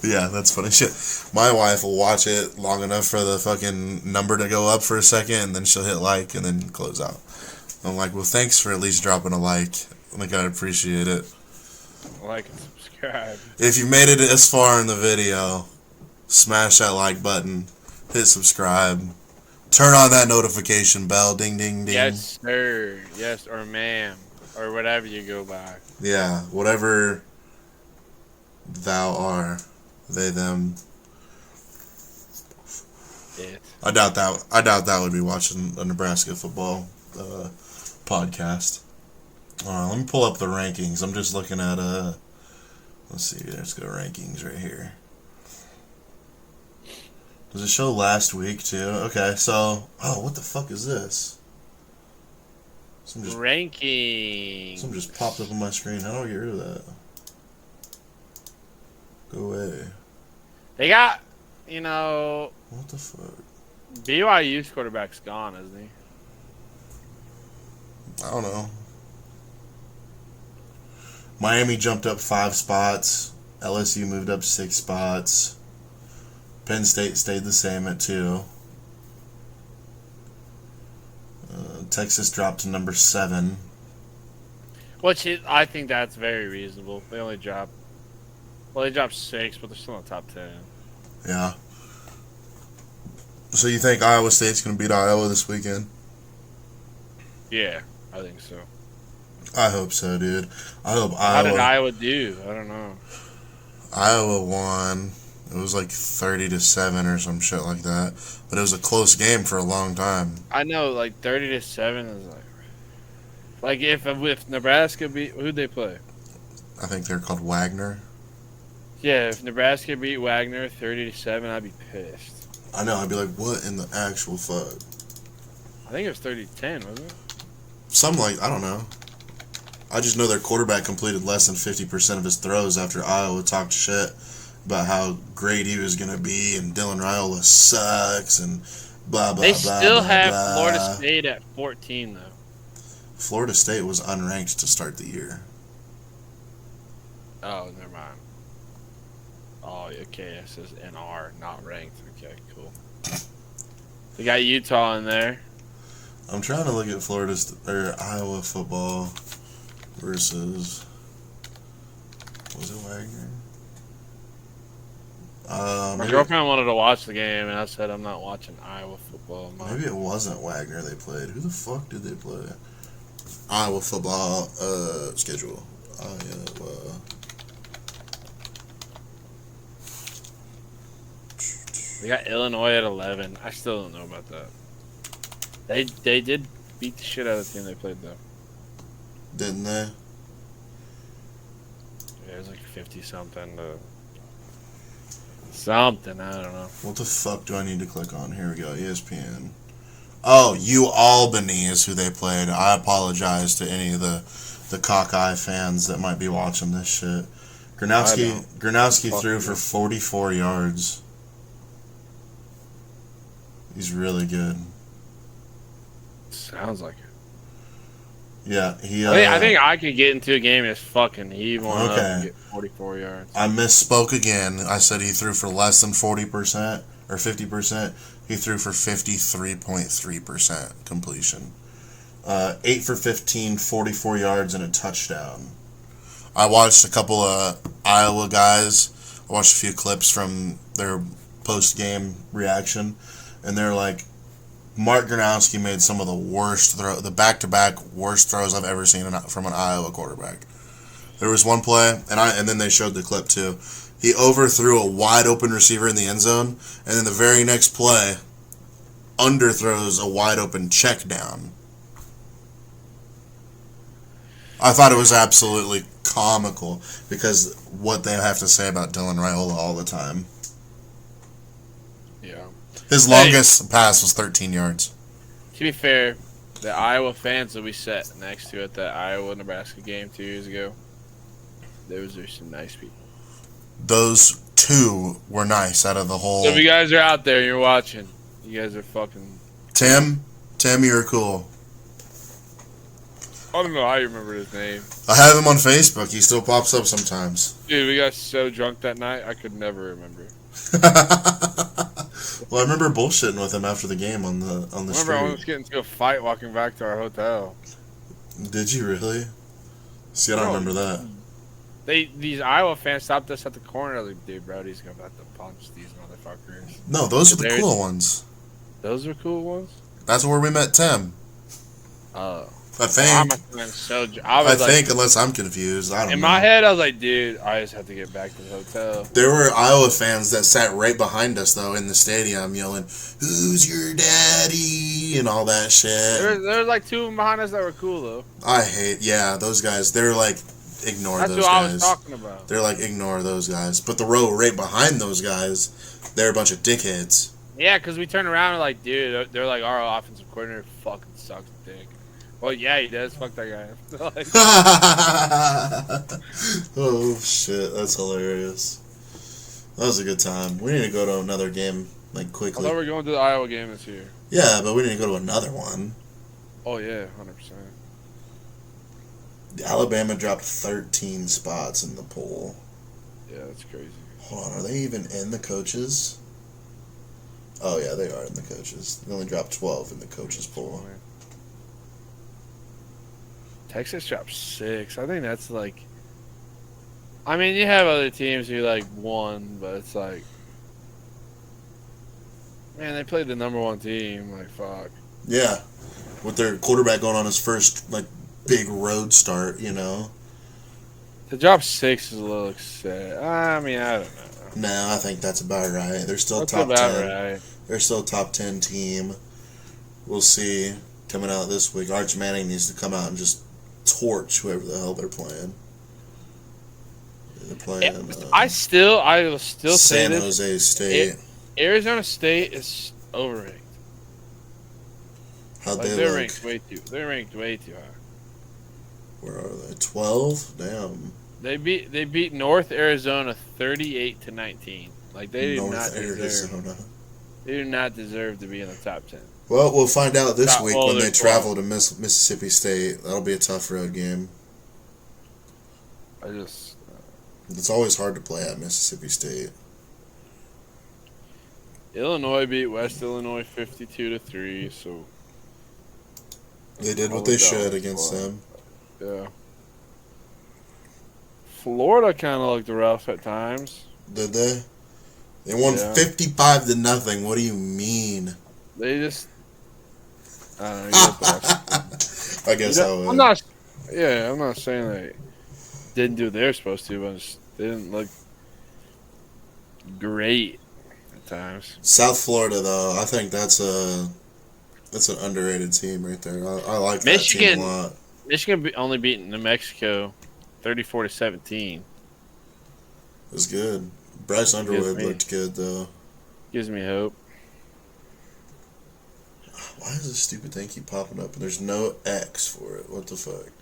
Yeah, that's funny shit. My wife will watch it long enough for the fucking number to go up for a second, and then she'll hit like, and then close out. I'm like, well, thanks for at least dropping a like. Like, I appreciate it. Like and subscribe. If you made it this far in the video, smash that like button, hit subscribe, turn on that notification bell, ding, ding, ding. Yes, sir. Yes, or ma'am. Or whatever you go by. Yeah, whatever thou are, they, them. It. I doubt that would be watching a Nebraska football podcast. Let me pull up the rankings. I'm just looking at let's see, let's go rankings right here. Does it show last week too? Okay, so what the fuck is this? Ranking. Something just popped up on my screen. How do I get rid of that? Go away. They got, you know, What the fuck? BYU's quarterback's gone, isn't he? I don't know. Miami jumped up 5 spots. LSU moved up 6 spots. Penn State stayed the same at 2. Texas dropped to number 7. I think that's very reasonable. They only dropped. Well, they dropped 6, but they're still in the top 10. Yeah. So you think Iowa State's going to beat Iowa this weekend? Yeah, I think so. I hope so, dude. I hope How Iowa... did Iowa do? I don't know. Iowa won. It was like 30-7 or some shit like that. But it was a close game for a long time. I know, like 30-7 is like if Nebraska beat, who'd they play? I think they're called Wagner. Yeah, if Nebraska beat Wagner 30-7, I'd be pissed. I know. I'd be like, what in the actual fuck? I think it was 30-10, wasn't it? Something like, I don't know. I just know their quarterback completed less than 50% of his throws after Iowa talked shit about how great he was going to be, and Dylan Raiola sucks, and blah, blah, They blah, still blah, have blah. Florida State at 14, though. Florida State was unranked to start the year. Oh, never mind. Oh, okay, it says NR, not ranked. Okay, cool. They got Utah in there. I'm trying to look at or Iowa football versus, was it Wagner? My girlfriend wanted to watch the game, and I said I'm not watching Iowa football. Maybe it wasn't Wagner they played. Who the fuck did they play? Iowa football schedule. Iowa. We got Illinois at 11. I still don't know about that. They did beat the shit out of the team they played, though. Didn't they? Yeah, it was like 50-something to... Something, I don't know. What the fuck do I need to click on? Here we go, ESPN. Oh, Albany is who they played. I apologize to any of the cockeye fans that might be watching this shit. Gronowski threw for 44 yards. He's really good. Sounds like it. Yeah, I think I could get into a game and just fucking heave one up and get 44 yards. I misspoke again. I said he threw for less than 40% or 50%. He threw for 53.3% completion. 8 for 15, 44 yards, and a touchdown. I watched a couple of Iowa guys. I watched a few clips from their post-game reaction, and they're like, Mark Gronowski made some of the back-to-back worst throws I've ever seen from an Iowa quarterback. There was one play, and then they showed the clip too. He overthrew a wide open receiver in the end zone, and then the very next play, underthrows a wide open check down. I thought it was absolutely comical because what they have to say about Dylan Raiola all the time. Yeah. His longest pass was 13 yards. To be fair, the Iowa fans that we sat next to at that Iowa-Nebraska game 2 years ago, those are some nice people. Those two were nice out of the whole. So if you guys are out there and you're watching, you guys are fucking... Tim, you're cool. I don't know how you remember his name. I have him on Facebook. He still pops up sometimes. Dude, we got so drunk that night, I could never remember. Well, I remember bullshitting with him after the game on the street. I was getting into a fight walking back to our hotel. Did you really? See, I don't remember that. These Iowa fans stopped us at the corner. Like, dude, Brody's gonna have to punch these motherfuckers. No, those are the cool ones. Those are cool ones? That's where we met Tim. Oh. I think. I think, unless I'm confused. I don't know. In my head, I was like, dude, I just have to get back to the hotel. There were Iowa fans that sat right behind us, though, in the stadium, yelling, "Who's your daddy?" and all that shit. There were like two of them behind us that were cool, though. Those guys. They're like, ignore That's those who guys. I was talking about. They're like, ignore those guys. But the row right behind those guys, they're a bunch of dickheads. Yeah, because we turned around and like, dude, they're like, our offensive coordinator fucking sucks dick. Well, yeah, he does. Fuck that guy. Oh, shit. That's hilarious. That was a good time. We need to go to another game, like, quickly. I thought we were going to the Iowa game this year. Yeah, but we need to go to another one. Oh, yeah, 100%. Alabama dropped 13 spots in the poll. Yeah, that's crazy. Hold on, are they even in the coaches? Oh, yeah, they are in the coaches. They only dropped 12 in the coaches poll. Texas dropped 6. I think that's like... I mean, you have other teams who like won, but it's like... Man, they played the number 1 team. Like, fuck. Yeah. With their quarterback going on his first, like, big road start, you know? To drop 6 is a little sad. I mean, I don't know. No, I think that's about right. They're still That's top 10. Right. They're still a top 10 team. We'll see. Coming out this week, Arch Manning needs to come out and just torch whoever the hell they're playing. They're playing. I will still say San Jose State. Arizona State is overranked. How'd like, they they're look? They're ranked way too high. Where are they? 12? Damn. They beat North Arizona 38-19. Like they do not deserve. They do not deserve to be in the top 10. Well, we'll find out this week when they travel to Mississippi State. That'll be a tough road game. It's always hard to play at Mississippi State. Illinois beat West Illinois 52-3, so they did what they should against them. Yeah. Florida kind of looked rough at times. Did they? They won 55-0. What do you mean? They just. I don't know. I guess I would. I'm not saying they didn't do what they were supposed to, but they didn't look great at times. South Florida, though, I think that's an underrated team right there. I like that team a lot. Michigan only beat New Mexico 34-17. It was good. Bryce Underwood looked good, though. Gives me hope. Why does this stupid thing keep popping up and there's no X for it? What the fuck?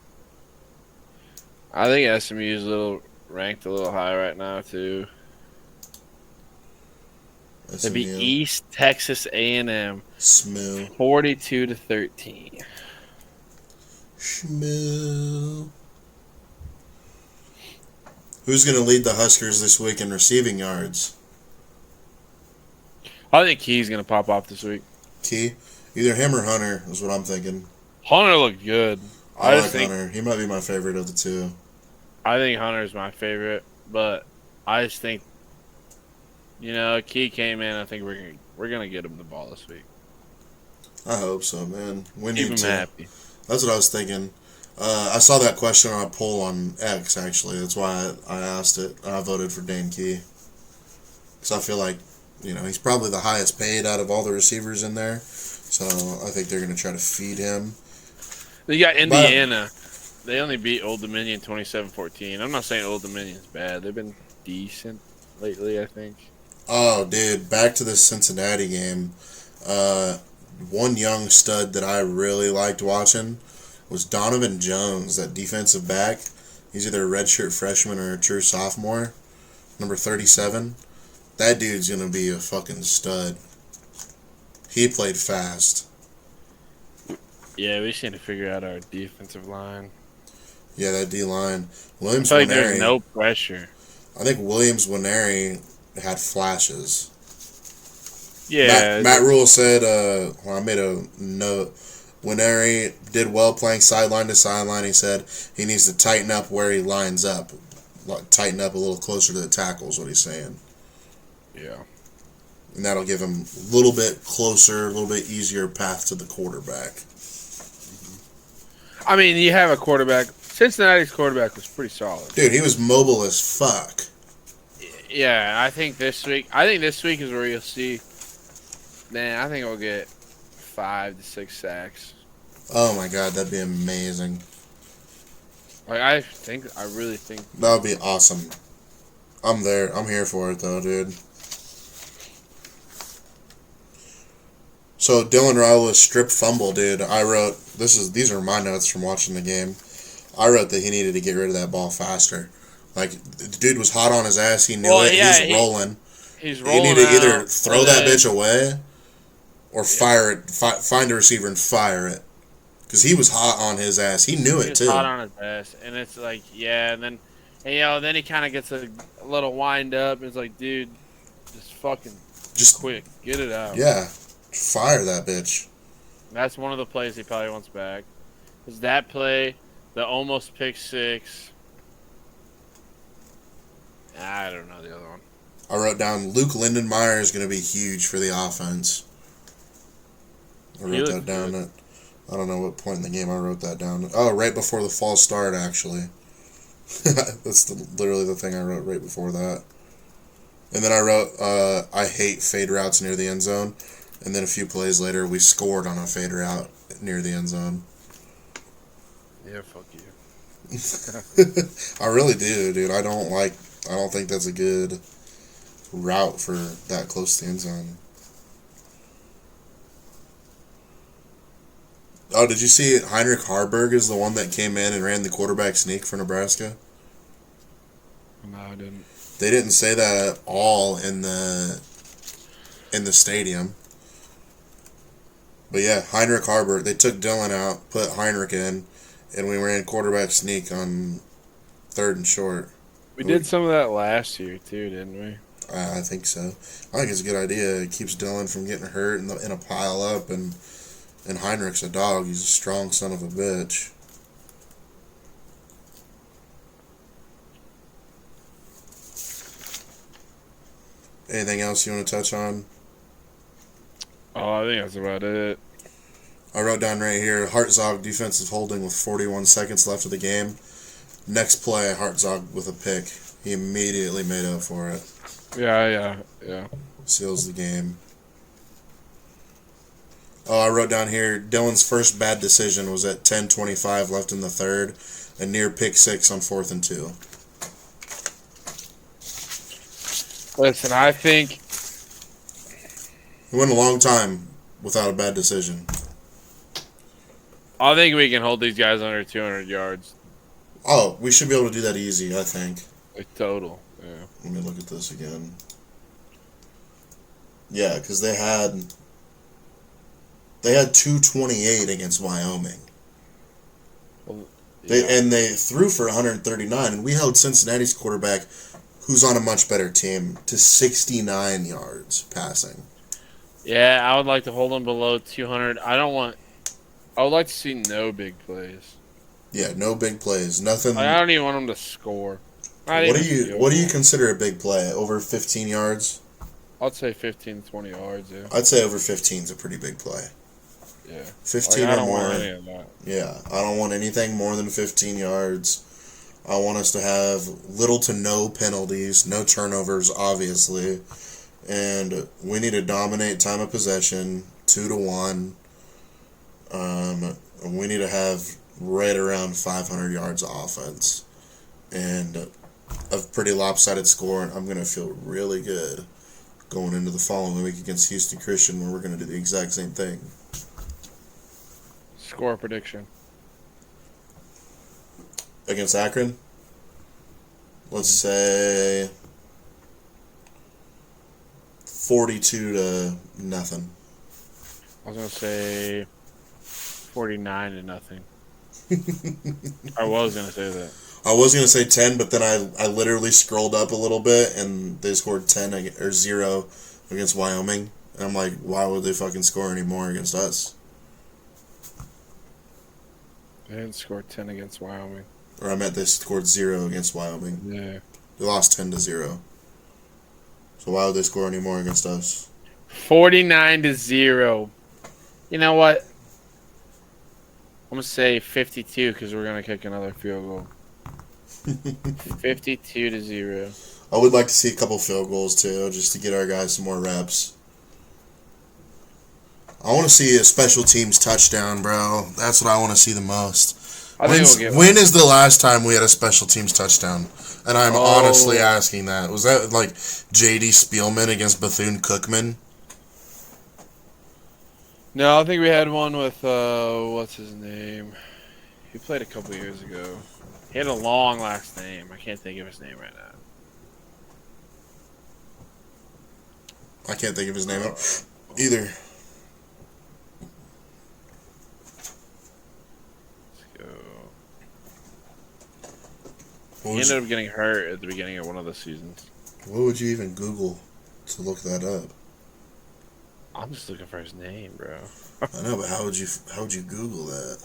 I think SMU is ranked a little high right now too. They beat East Texas A&M 42-13. Shmoo. Who's going to lead the Huskers this week in receiving yards? I think Key's going to pop off this week. Key? Either him or Hunter is what I'm thinking. Hunter looked good. I like Hunter. He might be my favorite of the two. I think Hunter's my favorite, but I just think, Key came in. I think we're gonna get him the ball this week. I hope so, man. We Keep need him happy. That's what I was thinking. I saw that question on a poll on X, actually. That's why I asked it. I voted for Dane Key. Because I feel like, he's probably the highest paid out of all the receivers in there. So I think they're going to try to feed him. They got Indiana. They only beat Old Dominion 27-14. I'm not saying Old Dominion's bad. They've been decent lately, I think. Oh, dude, back to the Cincinnati game. One young stud that I really liked watching was Donovan Jones, that defensive back. He's either a redshirt freshman or a true sophomore. Number 37. That dude's going to be a fucking stud. He played fast. Yeah, we just need to figure out our defensive line. Yeah, that D-line. Williams I feel like there's no pressure. I think Williams Winery had flashes. Yeah. Matt Rule said, I made a note. Winery did well playing sideline to sideline. He said he needs to tighten up where he lines up. Tighten up a little closer to the tackles, what he's saying. Yeah. And that'll give him a little bit closer, a little bit easier path to the quarterback. I mean, you have a quarterback. Cincinnati's quarterback was pretty solid. Dude, he was mobile as fuck. Yeah, I think this week is where you'll see. Man, I think we'll get 5 to 6 sacks. Oh my god, that'd be amazing. I really think that would be awesome. I'm there. I'm here for it though, dude. So Dylan Raio's strip fumble, dude. I wrote these are my notes from watching the game. I wrote that he needed to get rid of that ball faster. Like the dude was hot on his ass. He knew it. Yeah, he's rolling. He's rolling. He needed to either throw that bitch away or fire it. Find a receiver and fire it. Because he was hot on his ass. He knew it too. He was hot on his ass, and it's like, yeah, and then, then he kind of gets a little wind up, and it's like, dude, just quick, get it out. Yeah, fire that bitch. That's one of the plays he probably wants back. Is that play, the almost pick six. I don't know the other one. I wrote down Luke Lindenmeyer is going to be huge for the offense. I wrote that down. I don't know what point in the game I wrote that down. Oh, right before the false start, actually. That's literally the thing I wrote right before that. And then I wrote, I hate fade routes near the end zone. And then a few plays later, we scored on a fade route near the end zone. Yeah, fuck you. I really do, dude. I don't think that's a good route for that close to the end zone. Oh, did you see Heinrich Harburg is the one that came in and ran the quarterback sneak for Nebraska? No, I didn't. They didn't say that at all in the stadium. But yeah, Heinrich Harburg. They took Dylan out, put Heinrich in, and we ran quarterback sneak on 3rd and short. We did some of that last year too, didn't we? I think so. I think it's a good idea. It keeps Dylan from getting hurt in a pile up, and Heinrich's a dog. He's a strong son of a bitch. Anything else you want to touch on? Oh, I think that's about it. I wrote down right here, Hartzog defensive holding with 41 seconds left of the game. Next play, Hartzog with a pick. He immediately made up for it. Yeah. Seals the game. Oh, I wrote down here, Dylan's first bad decision was at 10:25 left in the third, a near pick six on 4th and 2. Listen, I think He went a long time without a bad decision. I think we can hold these guys under 200 yards. Oh, we should be able to do that easy, I think. Like total, yeah. Let me look at this again. Yeah, because they had 228 against Wyoming. Well, yeah. They threw for 139, and we held Cincinnati's quarterback, who's on a much better team, to 69 yards passing. Yeah, I would like to hold them below 200. I would like to see no big plays. Yeah, no big plays. Nothing. I don't even want them to score. What do you consider a big play? Over 15 yards? I'd say 15 to 20 yards, yeah. I'd say over 15 is a pretty big play. Yeah. 15 I or don't more. want any of that. Yeah, I don't want anything more than 15 yards. I want us to have little to no penalties, no turnovers, obviously. And we need to dominate time of possession, 2-1. We need to have right around 500 yards of offense. And a pretty lopsided score, and I'm going to feel really good going into the following week against Houston Christian, where we're going to do the exact same thing. Score prediction. Against Akron, let's say 42-0. I was gonna say 49-0. I was gonna say that. I was going to say 10, but then I literally scrolled up a little bit, and they scored 10 or 0 against Wyoming. And I'm like, why would they fucking score any more against us? They didn't score 10 against Wyoming. Or I meant they scored 0 against Wyoming. Yeah. They lost 10-0. So why would they score any more against us? 49-0. You know what? I'm gonna say 52 because we're gonna kick another field goal. 52-0. I would like to see a couple field goals too, just to get our guys some more reps. I want to see a special teams touchdown, bro. That's what I want to see the most. When is the last time we had a special teams touchdown? And I'm honestly asking that. Was that like J.D. Spielman against Bethune-Cookman? No, I think we had one with, what's his name? He played a couple years ago. He had a long last name. I can't think of his name right now. I can't think of his name either. He ended up getting hurt at the beginning of one of the seasons. What would you even Google to look that up? I'm just looking for his name, bro. I know, but how would you Google that?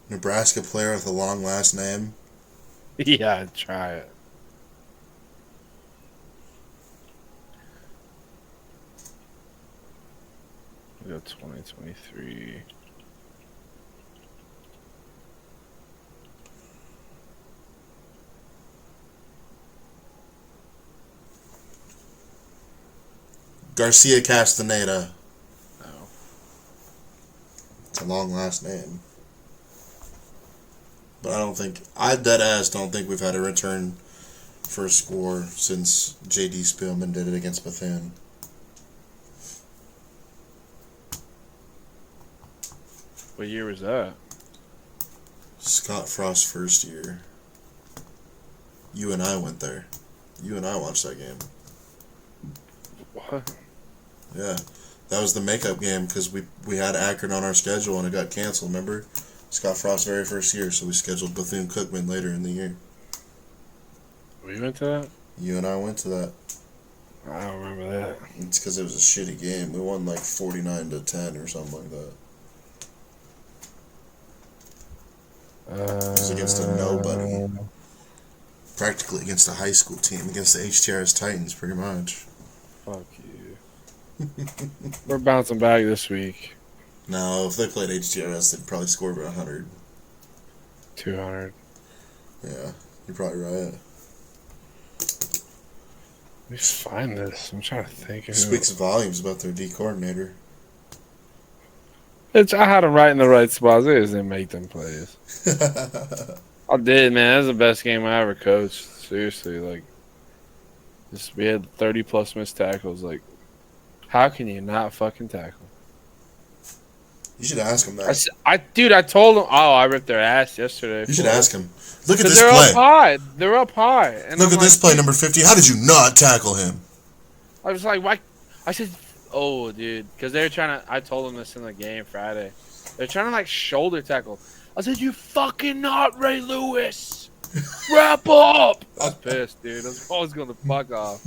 Nebraska player with a long last name? Yeah, try it. We got 2023. Garcia Castaneda. No. It's a long last name. But I dead ass don't think we've had a return for a score since J.D. Spielman did it against Bethune. What year was that? Scott Frost's first year. You and I went there. You and I watched that game. What? Yeah. That was the makeup game because we had Akron on our schedule and it got canceled, remember? Scott Frost's very first year, so we scheduled Bethune-Cookman later in the year. We went to that? You and I went to that. I don't remember that. It's because it was a shitty game. We won like 49-10 or something like that. It was against a nobody. Practically against a high school team, against the HTRS Titans, pretty much. Fuck you. We're bouncing back this week. No, if they played HTRS, they'd probably score about 100. 200. Yeah, you're probably right. Let me find this. I'm trying to think. Speaks volumes about their D coordinator. I had them right in the right spots. They just didn't make them plays. I did, man. That was the best game I ever coached. Seriously, like, we had 30+ missed tackles. Like, how can you not fucking tackle? You should ask him that. I told him. Oh, I ripped their ass yesterday. You should ask him. Look at this they're play. Up high. They're up high. And Look at this play, number 50. How did you not tackle him? I was like, why? I said, oh, dude, because they were trying to. I told them this in the game Friday. They're trying to like shoulder tackle. I said, you fucking not Ray Lewis. Wrap up. I was pissed, dude. I was going to fuck off.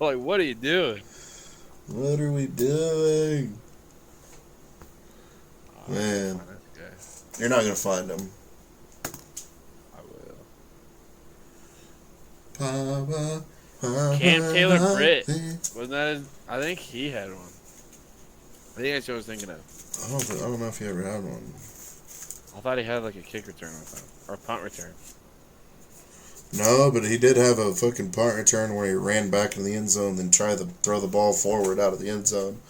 Like, what are you doing? What are we doing? Man, you're not going to find him. I will. Cam Taylor Britt. Wasn't that I think he had one. I think that's what I was thinking of. I don't know if he ever had one. I thought he had like a kick return with him. Or a punt return. No, but he did have a fucking punt return where he ran back in the end zone, then tried to throw the ball forward out of the end zone,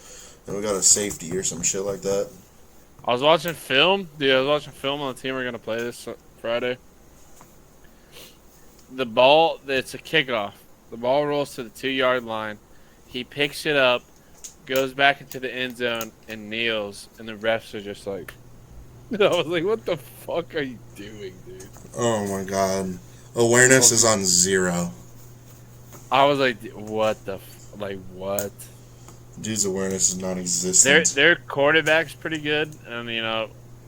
and we got a safety or some shit like that. I was watching film. Dude, I was watching film on the team we're going to play this Friday. The ball, it's a kickoff. The ball rolls to the 2-yard line. He picks it up, goes back into the end zone, and kneels. And the refs are just like, I was like, what the fuck are you doing, dude? Oh my god. Awareness is on 0. I was like, what the what? Dude's awareness is non-existent. Their quarterback's pretty good. And,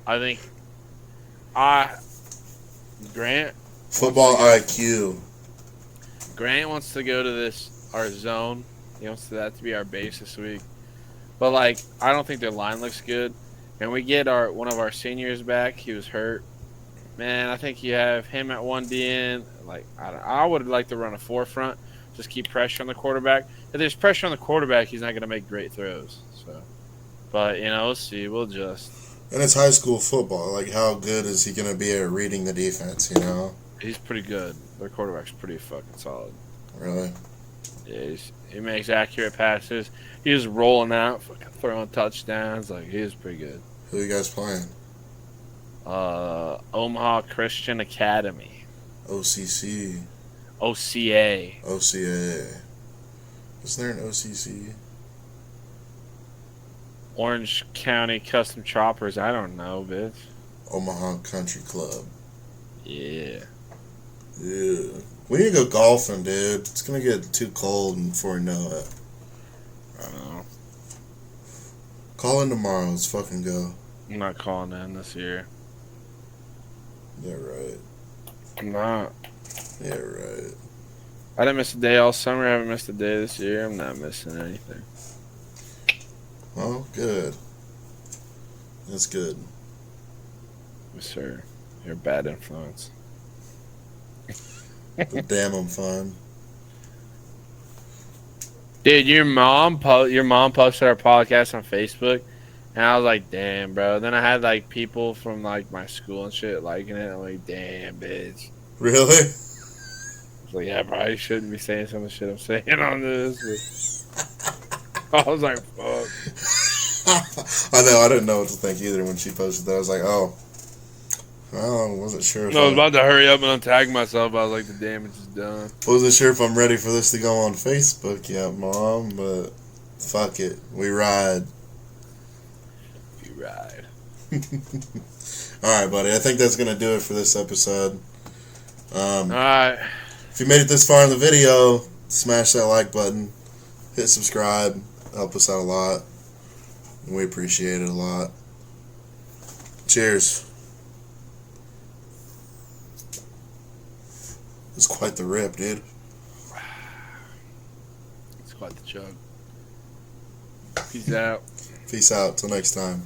I think Grant. Football IQ. Grant wants to go to our zone. He wants that to be our base this week. But, I don't think their line looks good. And we get one of our seniors back. He was hurt. Man, I think you have him at 1DN. I would like to run a 4-front. Just keep pressure on the quarterback. If there's pressure on the quarterback, he's not going to make great throws. So, but, we'll see. We'll adjust. And it's high school football. How good is he going to be at reading the defense, He's pretty good. Their quarterback's pretty fucking solid. Really? Yeah, he makes accurate passes. He's rolling out, fucking throwing touchdowns. He's pretty good. Who are you guys playing? Omaha Christian Academy. OCC. OCA. OCA. Is there an OCC? Orange County Custom Choppers. I don't know, bitch. Omaha Country Club. Yeah. Yeah. We need to go golfing, dude. It's going to get too cold before we know it. I don't know. Call in tomorrow. Let's fucking go. I'm not calling in this year. Yeah, right. I'm not. Yeah, right. I didn't miss a day all summer. I haven't missed a day this year. I'm not missing anything. Well, good. That's good. Yes, sir. You're a bad influence. But damn, I'm fine. Dude, your mom posted our podcast on Facebook, and I was like, damn, bro. Then I had people from my school and shit liking it. I'm like, damn, bitch. Really? I was like, yeah, probably shouldn't be saying some of the shit I'm saying on this. But I was like, fuck. I know. I didn't know what to think either when she posted that. I was like, oh. Well, I wasn't sure if I was about to hurry up and untag myself. I was like, the damage is done. Wasn't sure if I'm ready for this to go on Facebook yet, Mom, but fuck it. We ride. You ride. Alright, buddy. I think that's going to do it for this episode. Alright. If you made it this far in the video, smash that like button. Hit subscribe. Help us out a lot. We appreciate it a lot. Cheers. It's quite the rip, dude. It's quite the chug. Peace out. Peace out. Till next time.